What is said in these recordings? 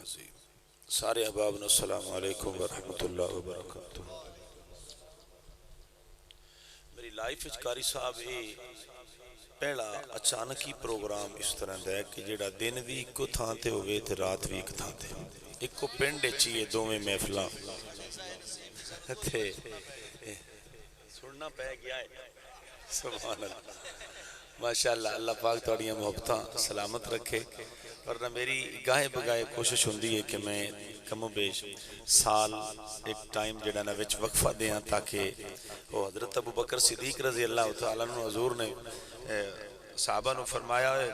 عظیم سارے احباب نے السلام علیکم ورحمۃ اللہ وبرکاتہ۔ میری لائف قاری صاحب یہ پہلا اچانک ہی پروگرام اس طرح دا ہے کہ جڑا دن بھی ایک تھان تے ہوئے تے رات بھی ایک تھان تے ایک کو پنڈ چیئے دو میں محفلہ تے سننا پہ گیا ہے سبحان اللہ ماشاءاللہ۔ اللہ پاک توڑیاں محبتاں سلامت رکھے، ورنہ میری گاہے بگاہے کوشش ہوندی ہے کہ میں کم و بیش سال ایک ٹائم جڑا نا وچ وقفہ دیاں تاکہ وہ حضرت ابو بکر صدیق رضی اللہ تعالیٰ عنہ حضور نے صحابہ نو فرمایا ہے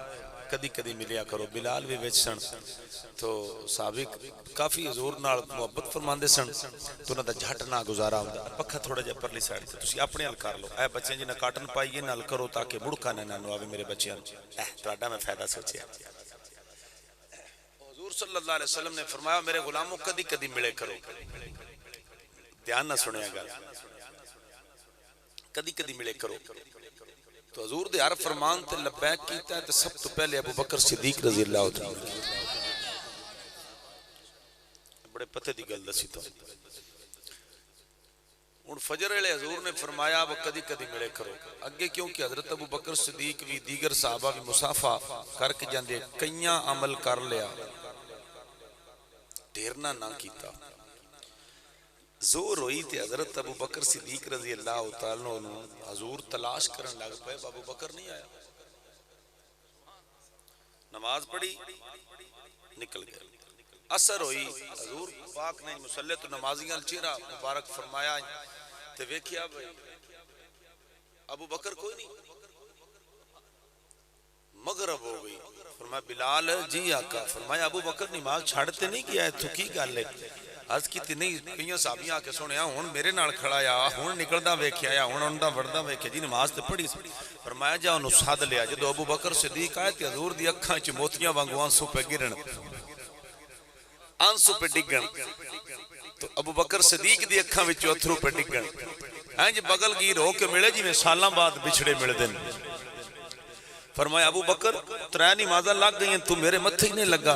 کدی کدی ملیا کرو۔ بلال بھی وچ سن تو صحابی کافی حضور نال محبت فرماندے سن تو انہاں دا جھٹ نہ گزارا ہوندا، پکھا تھوڑا جہا پرلی سائڈ تے تسی اپنے حل کر لو، اے بچے جی نہ کاٹن پائیے نال کرو تاکہ بڑکا نہ نو آوے میرے بچیاں تہاڈا میں فائدہ سوچیا۔ حضور صلی اللہ علیہ وسلم نے فرمایا میرے غلاموں کدی کدی ملے کرو، دھیان نہ سنیا گا، کدی کدی ملے کرو۔ تو حضور دے ہر فرمان تے لبیک کیتا ہے تے سب تو پہلے ابو بکر صدیق رضی اللہ تعالیٰ بڑے پتے دی گل دسی تو ان فجر علیہ حضور نے فرمایا وہ کدی کدی ملے کرو اگے، کیونکہ حضرت ابو بکر صدیق بھی دیگر صحابہ بھی مسافہ کر کے جاندے کئیاں عمل کر لیا، ڈھیرنا نہ کیتا۔ زور ہوئی تے حضرت ابو بکر صدیق رضی اللہ تعالیٰ عنہ حضور تلاش کرن لگ پئے، ابو بکر نہیں آیا، نماز پڑھی نکل گئے۔ اثر ہوئی حضور پاک نے مصلی تو نمازیاں چہرہ مبارک فرمایا تے ویکھیا بھائی ابو بکر کوئی نہیں، مغرب ہو گئی۔ فرمایا بلال جی آقا، فرمایا ابو بکر نماز چھاڑتے نہیں کیا ہے تو کی گل ہے؟ عرض کی نہیں کئیاں صحابیاں آ کے سنیا ہن میرے نال کھڑا یا ہن نکلدا ویکھیا یا ہن اوندا وڑدا ویکھیا جی نماز تے پڑھی سی۔ فرمایا جا اونوں سد لیا۔ جدوں ابو بکر صدیق آئے تے حضور دی اکھاں وچ موتیاں وانگوں آنسو پہ گرن، آنسو پہ ڈگن، تو ابو بکر صدیق دی اکھاں وچ اتھرو پہ ڈگن، ہیں جی بغل گیر ہو کے ملے جی میں سالاں بعد بچھڑے مل دن۔ فرمایا ابو بکر ترے نمازاں لگ گئیں تو میرے متھے ہی نہیں لگا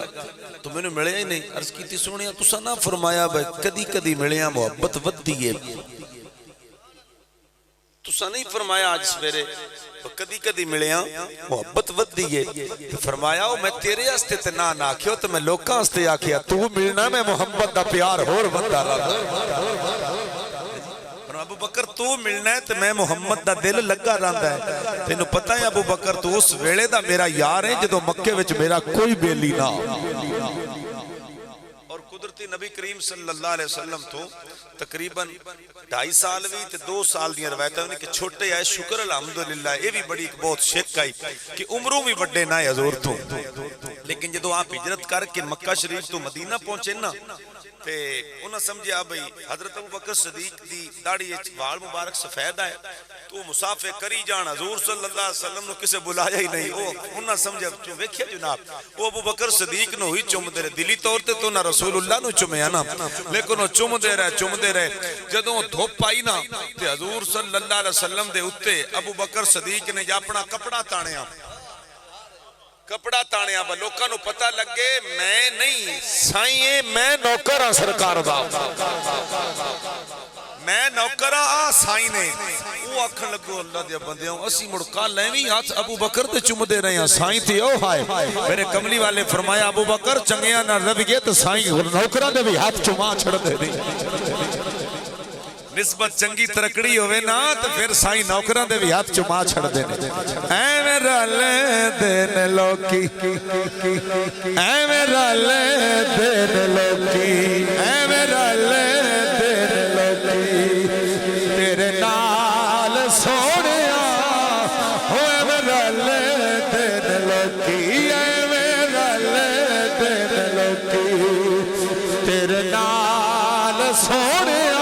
تو میں نے ملیا ہی نہیں۔ عرض کیتی سونیا تساں نہ فرمایا بھائی کدی کدی ملیا محبت ودی ہے، تساں نہیں فرمایا آج سویرے کدی کدی ملیا محبت ودی ہے۔ فرمایا میں تیرے واسطے تے نہ آکھیا تے میں لوکاں واسطے آکھیا، تو ملنا میں محبت دا پیار ہور وددا رہندا۔ ابو بکر تو ملنا ہے تو میں محمد دا دل لگا رہندا ہے۔ تینوں پتہ ہے ابو بکر تو اس ویلے دا میرا یار ہے جدوں مکے وچ میرا کوئی بیلی نہ، اور قدرتی نبی کریم صلی اللہ علیہ وسلم تو تقریباً 2.5 سال بھی تے 2 سال دیاں روایتاں نے کہ چھوٹے آئے، شکر الحمدللہ۔ یہ بھی بڑی ایک بہت شک آئی کہ عمروں بھی بڑے نہ حضور تو، لیکن جدوں آپ ہجرت کر کے مکہ شریف تو مدینہ پہنچے نا تے انہاں سمجھیا بھئی حضرت ابو بکر صدیق دی داڑھی وال مبارک سفید ہے تو مسافے کری جان، حضور صلی اللہ علیہ وسلم نے کسے بلایا ہی نہیں۔ انہاں سمجھیا جو ویکھیا جناب وہ ابو بکر صدیق نو ہی چوم دے رہے، دلی طور تے تو نہ رسول اللہ نو چومیا نا، لیکن وہ چوم دے رہے۔ جدوں دھوپ آئی نا تے حضور صلی اللہ علیہ وسلم دے اُتے ابو بکر صدیق نے جا اپنا کپڑا تانیا، کپڑا تانیا با لوکاں نو پتہ لگے میں نہیں سائیں میں نوکر ہاں سرکار دا، میں نوکر ہاں سائیں نے۔ وہ آکھن لگو اللہ دے بندیاں اسی مڑکا لیویں ہاتھ ابو بکر تے چم دے رہے ہیں سائیں تے او ہائے۔ میرے کملی والے فرمایا ابو بکر چنگیاں نہ رویے تے سائیں نوکراں دے بھی ہاتھ چما چھڑ دے دی۔ نسبت چنگی ترکڑی ہوئے نا تو پھر سائیں نوکران دے بھی ہاتھ چما چھڑ دینے۔ اے میرا لے دین لوکی، اے میرا لے دین لوکی، اے میرا لے دین لوکی، تیرے نال سونیا ہوئے میرا لے دین لوکی، اے میرا لے دین لوکی، تیرے نال سونیا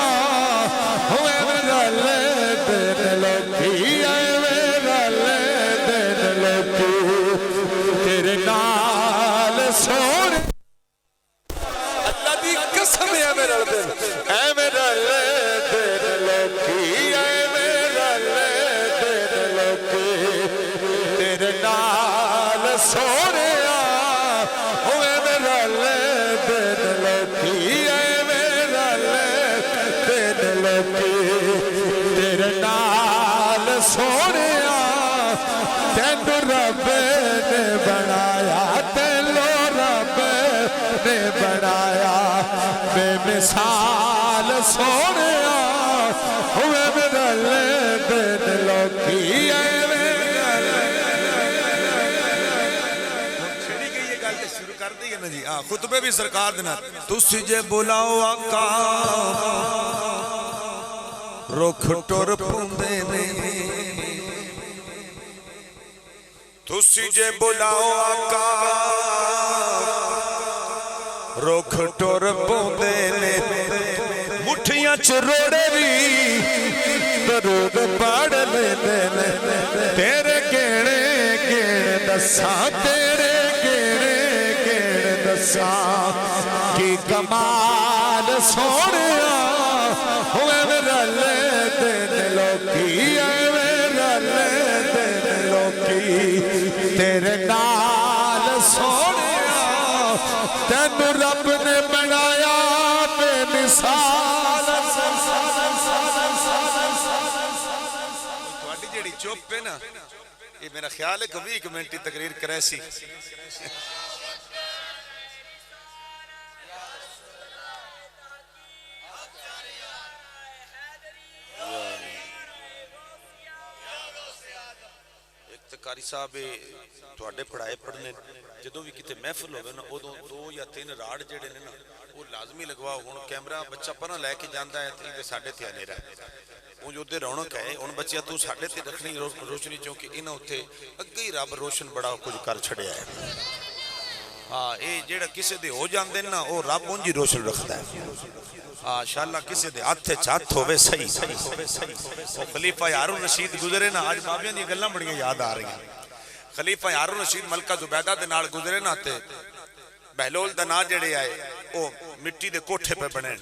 اللہ دی قسم ہے میرا دل، اے میرا لے دین لوکی، اے میرا لے دین لوکی، تیرے نال سونیا ہوئے میرا لے دین نے بنایا بے مثال سونے ہوئے میرا دن لوکی جی خطبے بھی سرکار دینا تسی جے بلاؤ آقا رکھ ٹر پوندے نے تسی جے بلاؤ آقا رکھ ٹر پوندے نے مٹھیاں چ روڑے بھی درود پڑھ لیندے نے تیرے گھنے گھن دساں تیرے کی کمال سونیا ہوئے میرا دن لوکی میرا دن لوکی تیرے نال سونیا تین رب نے بنایا بے مثال تھوڑی جیڑی چوپ پہ نا یہ میرا خیال ہے کبھی 1 منٹ تقریر کرے سی قاری صاحب تواڈے پڑھائے پڑھنے جدوں بھی کتے محفل ہوئے نا ادوں 2 یا 3 راڑ جڑے نے نا وہ لازمی لگواؤ ہن کیمرہ بچہ پرا لے کے جاندا ہے تے ساڈے تے ہنیرا اون جو دے رونق ہے ہن بچیا تو ساڈے تے رکھنی روشنی چونکہ انہاں اوتھے اگے ہی رب روشن بڑا کچھ کر چھڑیا ہے ہاں اے جڑا کسے دے ہو جاندے نا او رب اون جی روشن رکھدا ہے انشاءاللہ کسی دے ہاتھ چات ہوئے صحیح خلیفہ ہارون رشید گزرے نا آج بابیاں دی گلاں بڑیاں یاد آ رہی ہیں خلیفہ ہارون رشید ملکہ زبیدہ دے نال گزرے نا تے بہلول دا نا جڑے آئے او مٹی دے کوٹھے پہ بنے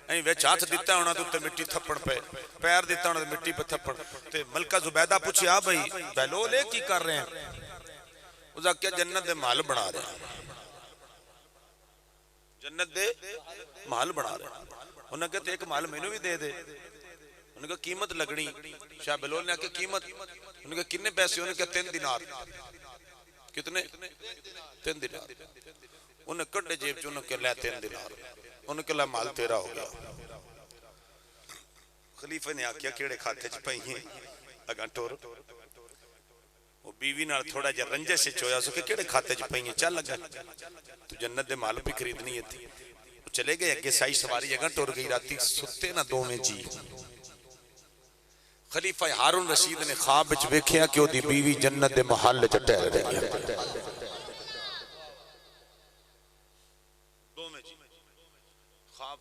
این ویچ ہاتھ دیتا ہونا تو تے مٹی تھپڑ پہ پیر دیتا ہونا تو مٹی پہ تھپڑ تے ملکہ زبیدہ پوچھے آ بھئی بہلول ایک کی کر رہے ہیں اسا کیا جنت دے مال بنا رہے ہیں جنت دے مال بنا رہے ہیں انہوں نے کہتے ایک مال میں نے بھی دے دے انہوں نے کہا قیمت لگنی شاہ بلول نے کہا قیمت انہوں نے کہا کتنے پیسے انہوں نے کہا 3 دینار کتنے 3 دینار انہوں نے کڑے جیب چ انہوں نے کہا لے 3 دینار انہوں نے کہا مال تیرا ہو گیا خلیفہ نے آکیا کیڑے کھاتے چ پئی ہیں اگاں ٹور وہ بیوی نال تھوڑا جا رنجے سے چویا سو کہ کیڑے کھاتے چ پئی ہیں چل لگا تو جنت دے مال بھی خریدنی تھی چلے گئے اگے سائی سواری جگہ ٹور گئی راتی ستے نہ 2 میں جی خلیفہ ہارون رشید نے خواب وچ ویکھیا کہ او دی بیوی جنت دے محل وچ ٹہل رہی ہے 2 میں جی خواب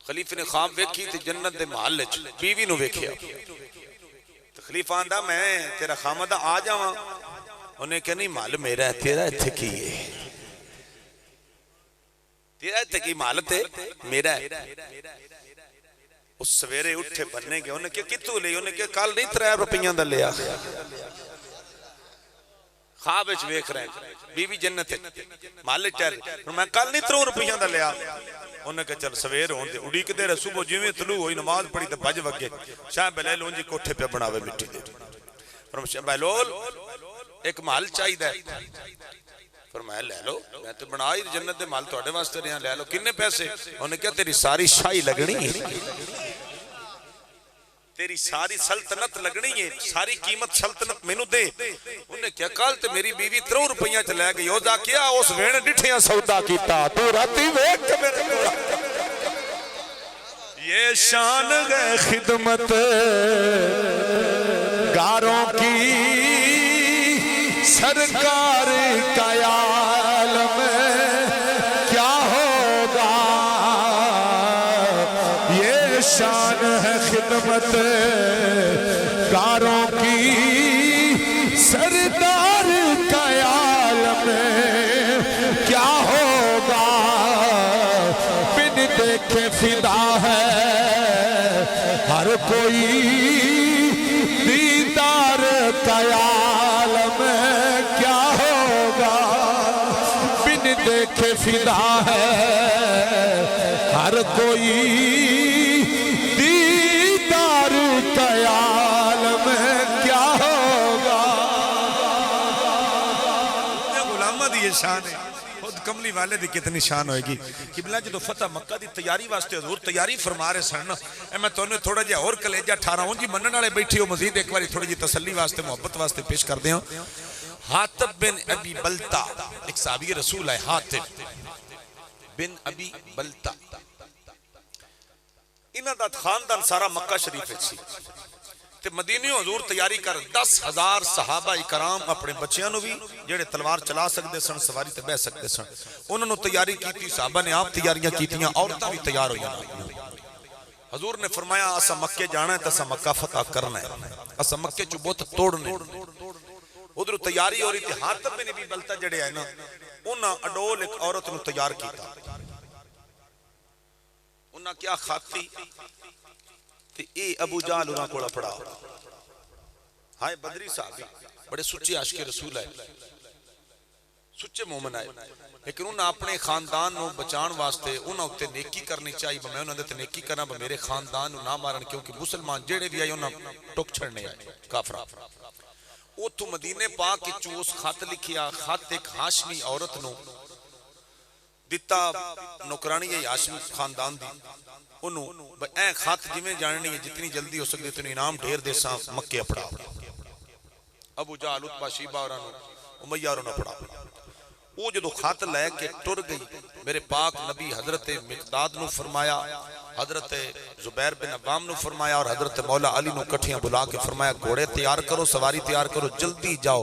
خلیفہ نے خواب ویکھی تے جنت دے محل وچ بیوی نو ویکھیا تے خلیفہ آندا میں تیرا خامدہ آ جاواں انہیں کہ نہیں مال میرا ہے تیرا ایتھے کی ہے تیرا ایتھے کی مال تے میرا ہے اس سویرے اٹھے بننے گئے انہیں کہ کتو لے انہیں کہ کال نہیں 3 روپیاں دا لیا خواب وچ ویکھ رہے ہیں بیوی جنت ہے مال ٹہل میں کال نہیں 3 روپیاں دا لیا انہیں کہ چل سویر ہون دے اڑی کے دے صبح جویں طلوع ہوئی نماز پڑھی تے بج وگے شاہ بلیل اون جی کوٹھے پہ بناوے مٹی دے فرمایا بہلول ایک مال چاہیے ہے فرمایا لے لو میں تو بنا ہی جنت دے مال تواڈے واسطے رہیا لے لو کتنے پیسے انہوں نے کہا تیری ساری شاہی لگنی ہے تیری ساری سلطنت لگنی ہے ساری قیمت سلطنت مینوں دے انہوں نے کیا کال تے میری بیوی 3 روپیاں چ لے گئی او دا کیا اس وین ڈٹھیاں سودا کیتا تو راتی ویکھ کے میرے یہ شان ہے خدمت گاروں کی سرکار کا عالم کیا ہوگا یہ شان ہے خدمت گاروں کی سردار کا عالم کیا ہوگا بن دیکھے فدا ہے ہر کوئی دیدار کا عالم کیا ہوگا بن دیکھے فدا ہے ہر کوئی دیدار کا عالم کیا ہوگا غلامہ دی شان ہے خود کملی والے دی کتنی شان ہوئے گی قبلہ جدو فتح مکہ دی تیاری واسطے حضور تیاری فرما رہے سن میں تو انہیں تھوڑا جہا اور کلیجہ ٹھارا ہوں جی منن والے بیٹھی ہو مزید ایک باری تھوڑی جی تسلی واسطے محبت واسطے پیش کر دیں حاتب بن ابی بلتا ایک صحابی رسول ہے حاتب بن ابی بلتا انہاں دا خاندان سارا مکہ شریف سی تے مدینیوں حضور تیاری کر 10,000 صحابہ اکرام اپنے بچیاں نو بھی جڑے تلوار چلا سکتے سن سواری تے بہ سکتے سن انہوں نے تیاری کی تھی صحابہ نے آپ تیاریاں کی تھیاں عورتاں بھی تیار ہوئی حضور نے فرمایا اسا مکے جانا ہے تے اسا مکہ فتح کرنا ہے اسا مکے چو بہت توڑنے ادھر تیاری ہو رہی تھی حاتب بن ابی بلتا جڑے آئے نا انہاں اڈول ایک عورت نو تیار کیتا انہاں کیا خاتی تے اے ابو جہل انہاں کوڑا پڑا ہائے بدری صحابی بڑے سچے عاشق رسول ہے سچے مومن آئے لیکن انہاں اپنے خاندان نو بچان واسطے انہاں اتے نیکی کرنی چاہیے میں انہاں دے نیکی کرنا میرے خاندان نو نہ مارن کیونکہ مسلمان جڑے بھی آئے انہاں ٹک چھڑنے آئے کافرہ او تو مدینے پاک کے چوس خط لکھیا خط ایک ہاشمی عورت نو دیتا نوکرانی ہے ہاشمی خاندان دی انہوں اے خط جمیں جاننی ہے جتنی جلدی ہو سکتے تو انعام ڈھیر دے ساں مکے اپڑا ابو جہل عتبہ شیبہ اور امیہ اور اپڑا وہ جدو خط لے کے ٹر گئی میرے پاک نبی حضرت مقداد نو فرمایا حضرت زبیر بن عوام نو فرمایا اور حضرت مولا علی نو کٹھیاں بلا کے فرمایا گھوڑے تیار کرو سواری تیار کرو جلدی جاؤ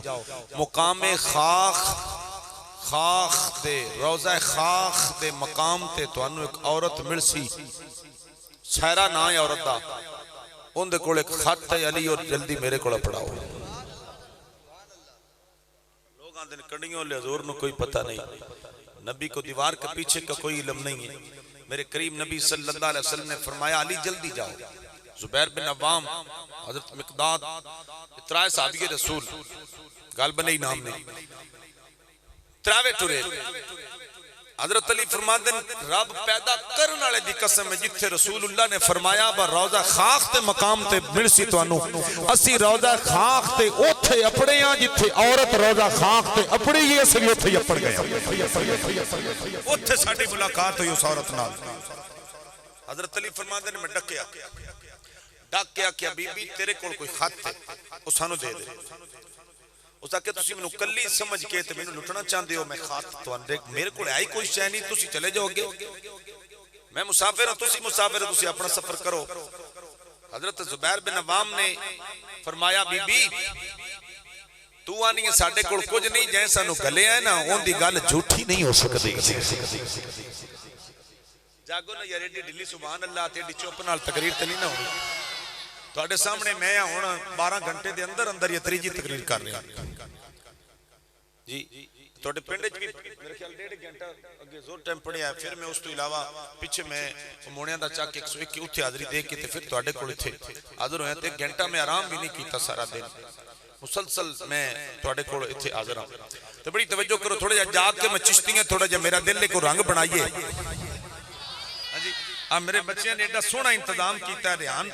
مقام خاخ دے روزہ خاخ دے مقام تے تو انہوں ایک عورت ملسی سہرہ نہ ہے عورت دا ان دے کوڑے خط ہے علی اور جلدی میرے کوڑا پڑھاؤ لوگ آن دن کڑیوں لے حضور نو کوئی پتہ نہیں نبی کو دیوار کے پیچھے کا کوئی علم نہیں ہے میرے کریم نبی صلی اللہ علیہ وسلم نے فرمایا علی جلدی جاؤ زبیر بن عوام حضرت مقداد اترائے صحابی رسول غالباً ہی نام نہیں تراوے ٹورے حضرت علی فرماندن رب پیدا کرن والے دی قسم ہے جتھے رسول اللہ نے فرمایا با روزہ خاخ تے مقام تے ملسی توانو اسی روزہ خاخ تے اوتھے اپڑے ہاں جتھے عورت روزہ خاخ تے اپڑی ہی اسی اوتھے اپڑ گیا اوتھے ساڈی ملاقات ہوئی اس عورت نال حضرت علی فرماندن میں ڈاکیا کیا بی بی تیرے کول کوئی خط ہے او سانو دے دے اس کا کہ تسی منو کلی سمجھ کے تے منو لٹنا چاہندے ہو میں خات تو اندے میرے کو آئی کوئی شے نہیں تسی چلے جاؤ گے میں مسافر ہوں تسی مسافر ہوں تسی اپنا سفر کرو حضرت زبیر بن عوام نے فرمایا بی بی تو آنی ہے ساڑھے کول کچھ نہیں جیسا نو گلے آئے نا ان دی گال جھوٹی نہیں ہو سکتی جاگو نا یا ریڈی ڈلی سبحان اللہ تیڈی چوپنال تقریر تے نہیں نہ ہوئی تو سامنے میں ہونا 12 گھنٹے دے اندر اندر یہ تریجی تقریر کر رہے ہیں جی توڑے پینڈے بھی میرے خیال 1.5 گھنٹہ اگے زور ٹائم پڑے آئے پھر میں اس تو علاوہ پیچھے میں مونیاں دا چاک 101 کی اتھے حاضری دے کے تے پھر توڑے کوڑے تھے حاضر ہوئے تھے گھنٹہ میں آرام بھی نہیں کیتا سارا دن مسلسل میں توڑے کوڑے اتھے حاضر ہوں تو بڑی توجہ کرو تھوڑے جا جاگ کے میں چشتی ہیں تھوڑا جا میرا دل لے کو رنگ بنائیے میرے بچے نے ایڈا سونا انتظام کیتا ہے ریان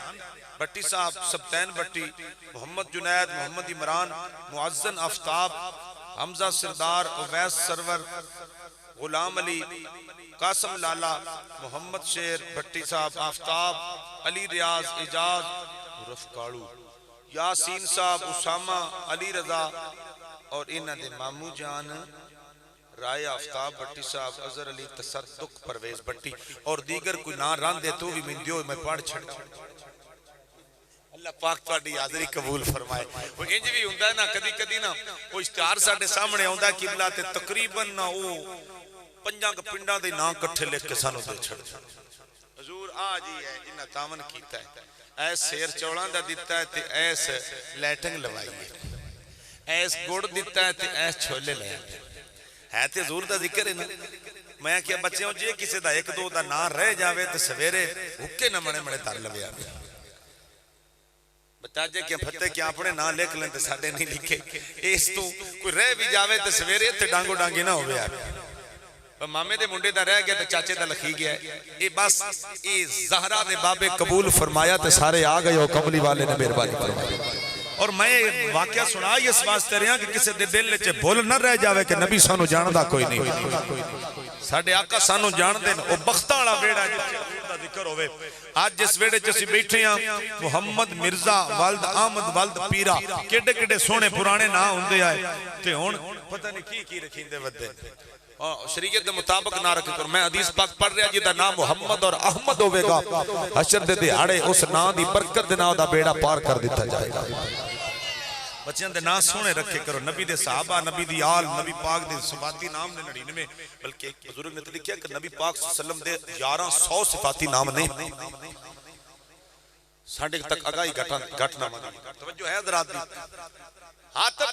بٹی صاحب سبتین بٹی محمد جنید محمد عمران معزن آفتاب حمزہ سردار اویس سرور غلام علی قاسم لالا محمد شیر بٹی صاحب آفتاب علی ریاض اجاز رفقاڑو یاسین صاحب اسامہ علی رضا اور انہ دے مامو جان رائے آفتاب بٹی صاحب عزر علی تصدق پرویز بٹی اور دیگر کوئی نہ ران دے تو بھی من دیو میں پاڑ چھڑ اللہ پاک تواڈی حاضری قبول فرمائے وہ انج بھی ہوندا ہے نا کدی کدی نا وہ اشتہار ساڈے سامنے آوندا ہے قبلہ تے تقریباً نا او پنجاں پنڈاں دے نام کٹھے لکھ کے سانو دے چھڑ حضور آ جی ہے جنہ تامن کیتا ہے ایس سیر چوڑاں دا دیتا ہے تے ایس لیٹنگ لوائی ہے ایس گڑ دیتا ہے تے ایس چھولے لے ہے تے حضور دا ذکر ہے نا میں کیا بچے ہوں جی کسی دا ایک دو دا نہ رہ جاوے تے سویرے حکے نہ مڑے مڑے تار لوے آوے بتا جے کیا پھتے کیا اپنے نہ لکھ لیں تے ساڑے نہیں لکھے اس تو کوئی رہ بھی جاوے تے سویرے تے ڈانگو ڈانگی نہ ہوئے آوے مامے دے منڈے دا رہ گیا تے چاچے دا لکھی گیا ہے اے بس اے زہرہ دے بابے قبول فرمایا تے سارے آ گئے ہو کملی والے نے مہربانی فرمایا اور میں واقعہ سنا اس واسطے رہا کہ کسی دے دل وچ بھول نہ رہ جاوے کہ نبی سانو جاندا کوئی نہیں ساڈے آقا سانو جان دے او بختاں والا ویڑا جس دا ذکر ہوے آج جس ویڑے چ اسی بیٹھے ہاں محمد مرزا ولد احمد ولد پیرا کیڑے کیڑے سونے پرانے نا ہوندے آئے تے ہن پتہ نہیں کی رکھیندے ودے شریعت دے مطابق نہ رکھ کر میں حدیث پاک پڑھ رہا جیدہ نام محمد اور احمد ہوئے گا حشر دے دیہاڑے اس نام دی برکت دے نام دا بیڑا پار کر دیتا جائے گا بچیاں دے نام سونے رکھے کرو نبی دے صحابہ نبی دی آل نبی پاک دے صفاتی نام دے نڑین میں بلکہ ایک بزرگ نے تو لکھیا کہ نبی پاک صلی اللہ علیہ وسلم دے 1100 صفاتی نام نہیں ساڑھے تک اگائی گھٹنا مانی توجہ ہے حضرات دی حاتم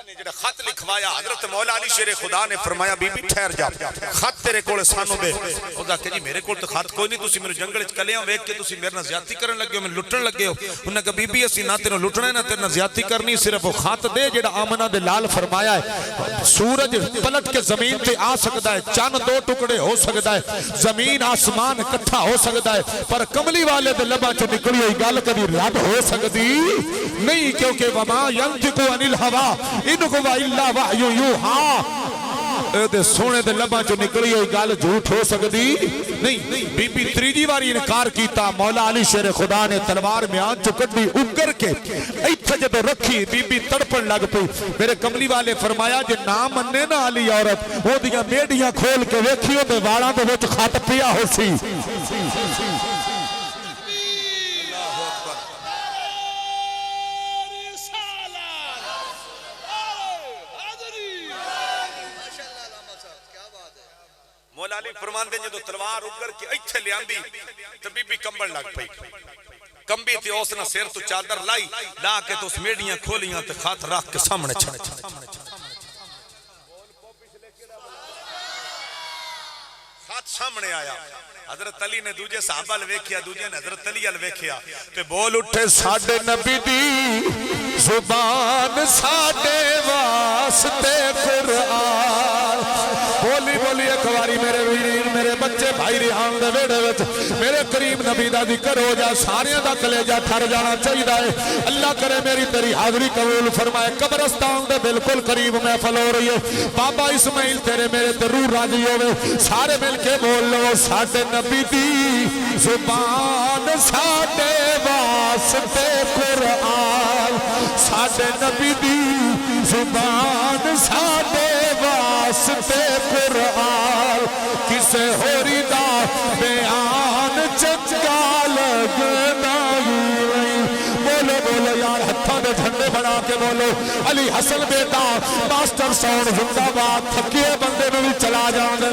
نے جڑا خط لکھوایا حضرت مولا علی شیر خدا نے فرمایا بی بی ٹھہر جا خط تیرے کول سانو دے او دا کہ جی میرے کول تو خط کوئی نہیں تسی میرے جنگل وچ کلیاں ویکھ کے تسی میرے نال زیادتی کرن لگے ہو میں لٹن لگے ہو انہاں کہ بی بی اسی نہ تینوں لٹنا ہے نہ تیرے نال زیادتی کرنی صرف وہ خط دے جڑا آمنہ دے لال فرمایا ہے سورج پلٹ کے زمین تے آ سکتا ہے چاند دو ٹکڑے ہو سکتا ہے زمین آسمان اکٹھا ہو سکتا ہے پر کملی والے دے لباں چوں نکلی ہوئی گل کبھی رد ہو سکتی نہیں کیونکہ وما ينطق عن الهوى ان هو الا وحی یوحی اے دے سونے دے لباں چوں نکلی ہوئی گل جھوٹ ہو سکتی نہیں بی بی تریجی واری انکار کیتا مولا علی شیر خدا نے تلوار میان چوں کڈی اگر کے ایتھے جدوں رکھی بی بی تڑپن لگ پئی میرے کملی والے فرمایا جے نہ مننے نا علی عورت او دیاں میڈیاں کھول کے ویکھیو تے والاں دے وچ خط پیا ہو سی مولا علی فرمان دیں جدو تلوار اگر کے ایتھے لے آندی تو بی بی کمبل لگ پئی کمبی تھی اس نے سیر تو چادر لائی لا کے تو اس میڈیاں کھولیاں تے خات رکھ کے سامنے چھڑ خات سامنے آیا حضرت علی نے دوجے صحابہ لویکھیا دوجے نے حضرت علی لویکھیا تے بول اٹھے ساڈے نبی دی زبان ساڈے واسطے قرآن بولی بولی ایک واری میرے ویرین میرے بچے بھائی ریحان دے ویڑے وچ میرے کریم نبی دا ذکر ہو جا سارے دا کلیجہ ٹھر جانا چاہیے ہے اللہ کرے میری تیری حاضری قبول فرمائے قبرستان دے بالکل قریب محفل ہو رہی ہے بابا اسماعیل تیرے میرے تے روح راضی ہوئے سارے مل کے بول لو ساڈے نبی دی زبان ساڈے واسطے قرآن ساڈے نبی دی زبان ساڈے واسطے قرآن کسے ہوری دا بیان چنگا لگنا بولو بولو یار ہتھاں دے جھنڈے بنا کے بولو علی حسن بیٹا ماسٹر ساؤنڈ زندہ باد تھکیے بندے میں بھی چلا جان دے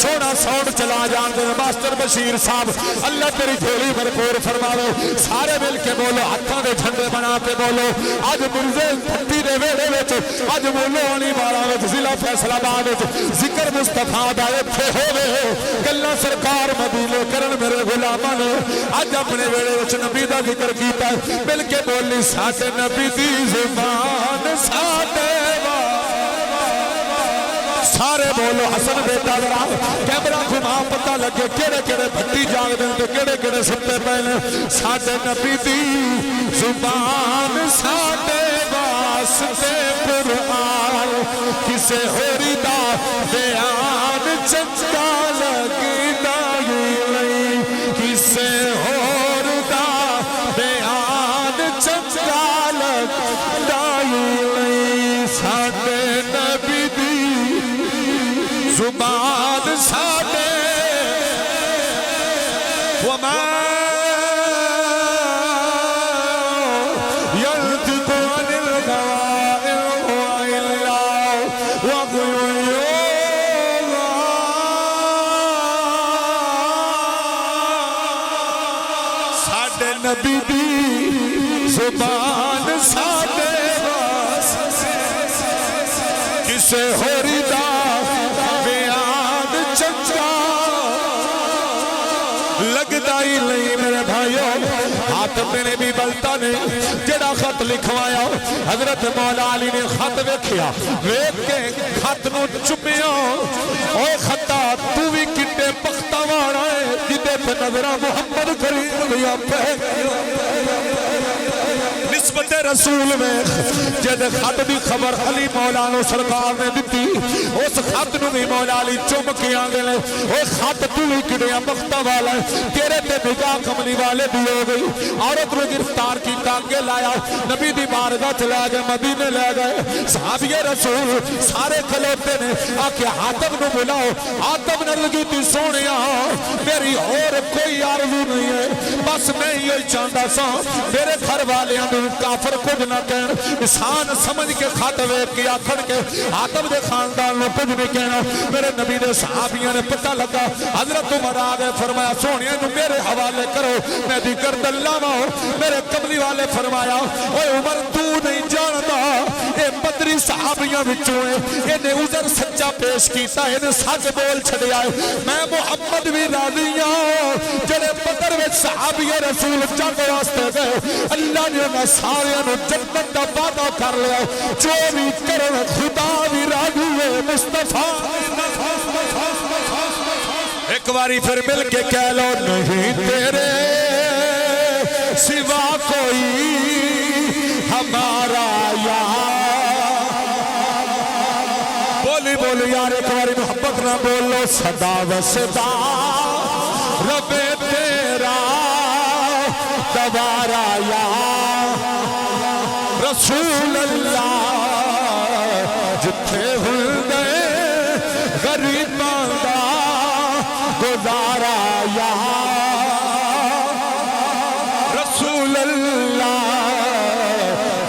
سونا ساؤنڈ چلا جان دے ماسٹر بشیر صاحب اللہ تیری جھولی بھرپور فرماوے سارے مل کے بولو ہتھاں دے جھنڈے بنا کے بولو اج مرزے پھٹی دے ویڑے وچ اج بولو علی والا وچ ضلع فیصلہ آباد وچ ذکر مصطفیٰ دا ایتھے ہووے گلاں سرکار مدینے کرن میرے غلاماں نے اج اپنے ویڑے وچ نبی دا ذکر کیتا مل کے بولی ساڈے نبی دی زبان ساڈے سارے بولو حسن بیٹا ذرا کیمرہ گھما پتہ لگے کیڑے کیڑے بھٹی جاگ دے تے کیڑے کیڑے ستے پے ساڈے نبی دی زبان ساڈے واسطے قرآن کسے ہوری دا بیان چنگا لگدا نہیں کسے ہور دا بیان چنگا لگدا نہیں ساڈے نبی دی زبان ساڈے وما ينطق عن الهوى إن هو إلا وحي يوحى ساڈے نبی دی زبان ساڈے واسطے کسے ہوری دا لگدا ہی نہیں میرے بھائیو حاتم نے بھی بلتا نے جڑا خط لکھوایا حضرت مولا علی نے خط ویکھیا ویکھ کے خط نو چومیا اوے خطا تو بھی کڈے بختا والا ہے جدے تے نظر محمد کریم دیا پہ نسبت رسول میں جد خط دی خبر علی مولا نو سرکار نے دیتی اس خط نو بھی مولا علی چم کے آگے لے وہ خط تو بھی کڑیا مختہ والا ہے تیرے تے نگاہ کملی والے بھی ہو گئی عورت نے گرفتار کی ٹانگے لایا نبی دی بارگاہ چلا گئے مدینے لے گئے صحابی رسول سارے کھلوتے نے آکے حاتم نو بلاؤ حاتم نے لگی تھی سونیا میری اور کوئی آرزو نہیں ہے بس میں یہ چاہتا سا میرے گھر والے کافر کچھ نہ کہن انسان سمجھ کے خاتوے کی آکھڑ کے حاتم دے خاندان نے کچھ نہیں کہنا میرے نبی دے صحابیوں نے پتہ لگا حضرت عمر آگے فرمایا سونیا نو میرے حوالے کرو میں دی گردن لاواں میرے قبلی والے فرمایا اوے عمر تو نہیں جاندا اے بدری صحابیاں وچوں اے انہیں عذر سچا پیش کیتا انہیں سچ بول چھڈیا ہے میں محمد بھی راضی ہوں جڑے بدر وچ صحابی رسول جنگ واسطے گئے اللہ نے انہاں سارے نو جنت دا وعدہ کر لیا جو بھی کرن خدا بھی راضی ہے مصطفیٰ ایک باری پھر مل کے کہہ لو نہیں تیرے سوا کوئی ہمارا یار بولی بولی یار ایک باری محبت نہ بولو صدا و صدا رب تیرا دوارا یا رسول اللہ جتھے ہندے غریباں دا گزارا یا رسول اللہ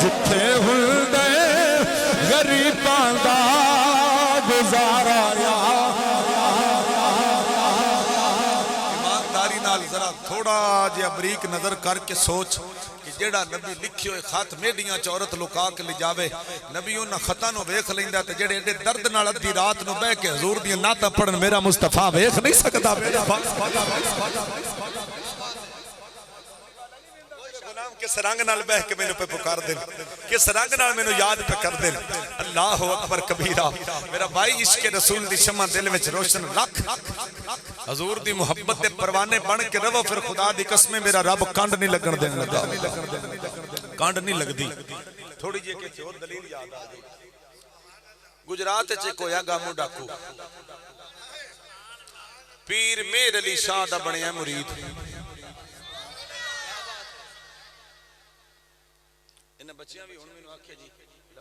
جتھے ہندے غریباں دا گزارا یا ایمانداری نال ذرا تھوڑا جہا بریک نظر کر کے سوچ کہ جیڑا نبی لکھی ہوئے خط میڈیاں چورت لکا کے لے جاوے نبی انہاں خطاں نو ویکھ لیندا تے جڑے ایڈے درد نال ادھی رات نو بیٹھ کے حضور دی نعتاں پڑھن میرا مصطفیٰ ویکھ نہیں سکدا میرا کس رنگ نال بہ کے مینوں پہ پکار دین کس رنگ نال مینوں یاد پہ کر دین اللہ اکبر کبیرہ میرا بھائی عشق رسول دی شمع دل وچ روشن رکھ حضور دی محبت دے پروانے بن کے رہو پھر خدا دی قسم میرا رب کانڈ نہیں لگن دین لگا کانڈ نہیں لگدی تھوڑی جی کہ اور دلیل یاد آ گئی گجرات وچ کویا گامو ڈاکو پیر میر علی شاہ دا بنیا مرید انہیں بچیاں بھی انہوں نے آکھیا جی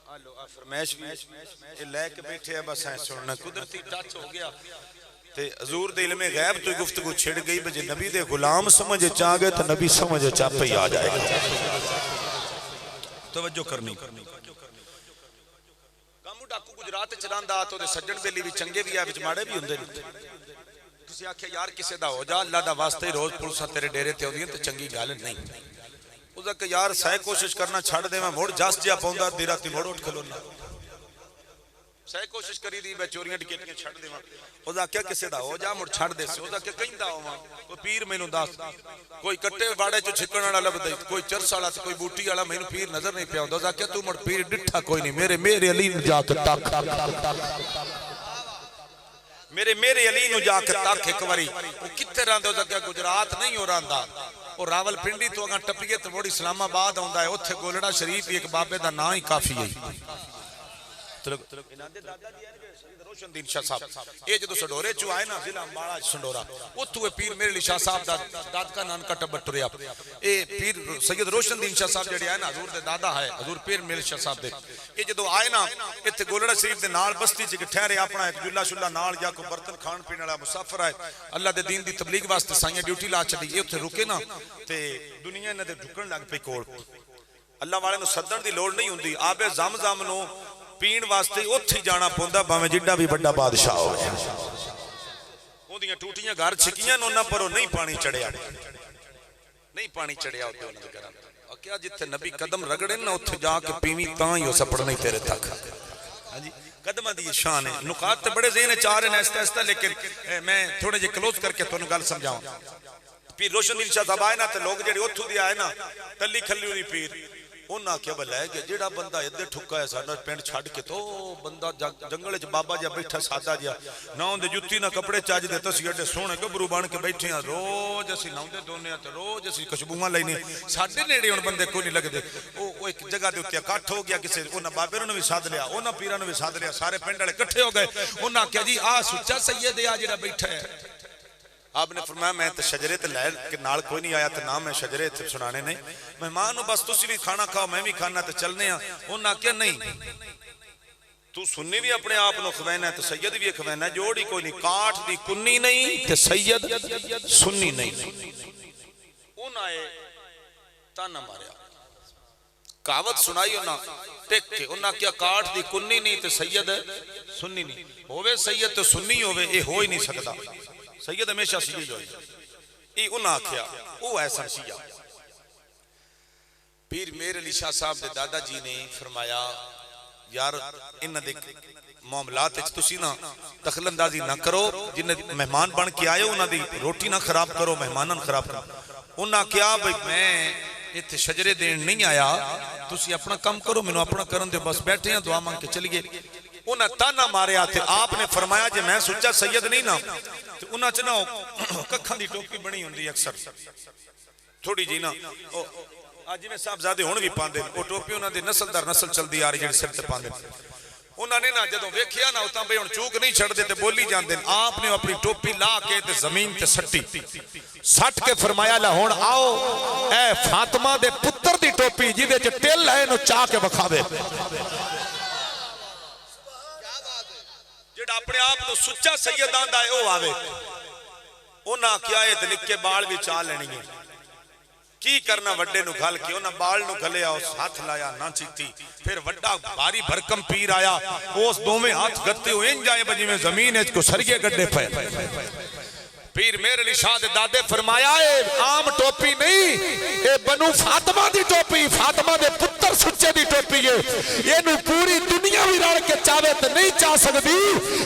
آلو فرمائش بھی لے کے بیٹھے ہیں بس ہیں سننا قدرتی ٹچ ہو گیا تے حضور دے علم غیب تو گفتگو چھڑ گئی بجے نبی دے غلام سمجھے چاہ گئے تو نبی سمجھے چاہ پہ آ جائے گا توجہ کرنی کامو ڈاکو گجرات چران دا تو دے سجن بیلی بھی چنگے بھی ہے بچ ماڑے بھی ہوندے کسی آکھے یار کسے دا ہو جا اللہ دا واسطے روز پلسا تیرے ڈیرے تے ہوندی ہیں تو چنگی گالن نہیں اس کہ یار سائے کوشش کرنا چھڑ دے میں موڑ جاس جیا پاؤں دیرہ تی موڑ اٹھ کھلونا سائے کوشش کری دی میں چوریاں ٹکیٹیاں چھڑ دے اس کیا کسے دا ہو جا موڑ چھڑ دے سے اس کیا کہیں دا ہو کوئی پیر میں نو داس کوئی کٹے واڑے جو چھکن آڑا لب دے کوئی چرس آڑا سے کوئی بوٹی آڑا میں نو پیر نظر نہیں پیا ہوں اس کیا تو موڑ پیر ڈٹھا کوئی نہیں میرے علی نو جا کے تاک میرے علی نو جا کے تاک ایک واری وہ کتے راندے اس کیا گجرات نہیں ہو راندہ اور راول پنڈی تو اگر ٹپیے تو بڑی اسلام آباد ہوندا ہے اوتھے گولڑا شریف ایک بابے دا نا ہی کافی ہے روشن دین شاہ صاحب یہ جدو سڈورے چو آئے نا ضلع امباڑا سنڈورا اتو پیر میرے علی شاہ صاحب داد کا نان کا ٹبٹ ٹریا اے پیر سید روشن دین شاہ صاحب جڑے آئے نا حضور دے دادا ہے حضور پیر میرے شاہ صاحب دے یہ جدو آئے نا اتھے گولڑا شریف دے نال بستی چ ٹھہرے اپنا ایک جلا شلا نال یا کو برتن کھان پینے والا مسافر ہے اللہ دے دین دی تبلیغ واسطے سائیں ڈیوٹی لا چڑی یہ اتھے رکے نا تے دنیا نے تے ڈھکن لگ پئی کول اللہ والے نو سدن دی لوڑ نہیں ہوندی آب زمزم نو پین واسطے اتھی جانا پوندا باویں جڈا بھی بڑا بادشاہ ہو اودیاں ٹوٹیاں گھر چھکیاں نو نہ پرو نہیں پانی چڑھیا نہیں پانی چڑھیا اوتے انہاں دے گھراں اور کیا جتھے نبی قدم رگڑے نا اوتھے جا کے پیویں تاں ہی او سپڑ نہیں تیرے تک ہاں جی قدماں دی شان ہے نکات تے بڑے ذہن چ آ رہے ہیں آہستہ آہستہ لیکن میں تھوڑے جے کلوز کر کے تانوں گل سمجھاواں پیر روشن دین شاہ صاحب آئے نا تے لوگ جڑے اوتھوں دی آئے نا تلی کھلی ہوئی پیر انہاں کیا بلے گیا جیڑا بندہ ادھر ٹھکا ہے ساڑھا پینڈ چھاڑ کے تو بندہ جنگلے چ بابا جا بیٹھا سادہ جا نہ ہوندے جتی نہ کپڑے چاج دے تسی اڈے سونے گبرو بان کے بیٹھے ہیں روز اسی نہ ہوندے دونے ہیں روز اسی کشبوہاں لائنے ساڑھے نیڑے ان بندے کوئی نہیں لگ دے وہ ایک جگہ دے ہوتی ہے کٹ ہو گیا کسی انہاں بابے نے بھی ساتھ لیا انہاں پیرہ نے بھی ساتھ لیا سارے پینڈ والے کٹھے ہو گئے انہاں کیا جی سچا سید ہے جیڑا بیٹھا ہے آپ نے فرمایا میں تو شجرے تے لائل کے نال کوئی نہیں آیا تو نام میں شجرے تے سنانے نہیں مہمان ہوں بس تسی بھی کھانا کھاؤ میں بھی کھانا تے چلنے ہیں انہاں کیا نہیں تو سننی بھی اپنے آپ نو خوینا ہے تو سید بھی خوینا ہے جوڑی کوئی نہیں کاٹ دی کنی نہیں تے سید سننی نہیں انہاں تانا ماریا کہاوت سنائی انہاں ٹیک کے انہاں کیا کاٹ دی کنی نہیں تے سید سننی نہیں ہوئے سید تو سننی ہوئے اے ہو ہی نہیں سکتا سید ہمیشہ سید ہوئی ای انہاں کیا او ایسا شیعہ پیر میر علی شاہ صاحب دے دادا جی نے فرمایا یار انہاں دے معاملات اچھ تسی نہ دخل اندازی نہ کرو جنہیں مہمان بن کے آئے انہاں دی روٹی نہ خراب کرو مہماناں خراب کرو انہاں کیا بھئی میں اتھے شجرے دین نہیں آیا تسی اپنا کم کرو میں نے اپنا کرن دے بس بیٹھے ہیں دعا مانگ کے چلی گئے انہاں تانا مارے آتے آپ نے فرمایا جے میں سچا سید نہیں نا تو انہاں چنا ککھاں دی ٹوپی بنی ہوندی اکثر تھوڑی جی نا آج میں صاحب زیادہ ہون بھی پاندے وہ ٹوپی انہاں دی نسل در نسل چل دی آ رہی جڑی سر تے پاندے انہاں نے نا جدوں ویکھیا نا اتاں بھئی ہن چوک نہیں چھڑ دے تے بولی جاندے آپ نے اپنی ٹوپی لا کے تے زمین تے سٹی سٹ کے فرمایا لا ہن آؤ اے فاطمہ دے پتر دی ٹوپی جیدے چ ٹل ہے نو چاہ کے بکھاوے جڑا اپنے آپ تو سچا سیدان دا او آوے انہاں کیا ہے تے لکھ کے بال بھی چاہ لینی ہے کی کرنا وڈے نو گھل کے انہاں بال نو گھلے آؤ ہاتھ لایا نہ چیتی پھر وڈا باری بھرکم پیر آیا اس دومیں ہاتھ گھتے ہوئے ان جائے بجی میں زمین ہے کو سریے گڑے پہ پیر میر علی شاہ دے دادے فرمایا اے عام ٹوپی نہیں اے بنو فاطمہ دی ٹوپی فاطمہ دے پتر سچے دی ٹوپی ہے یہ نو پوری دنیا بھی رڑ کے چاہے تو نہیں چاہ سکتی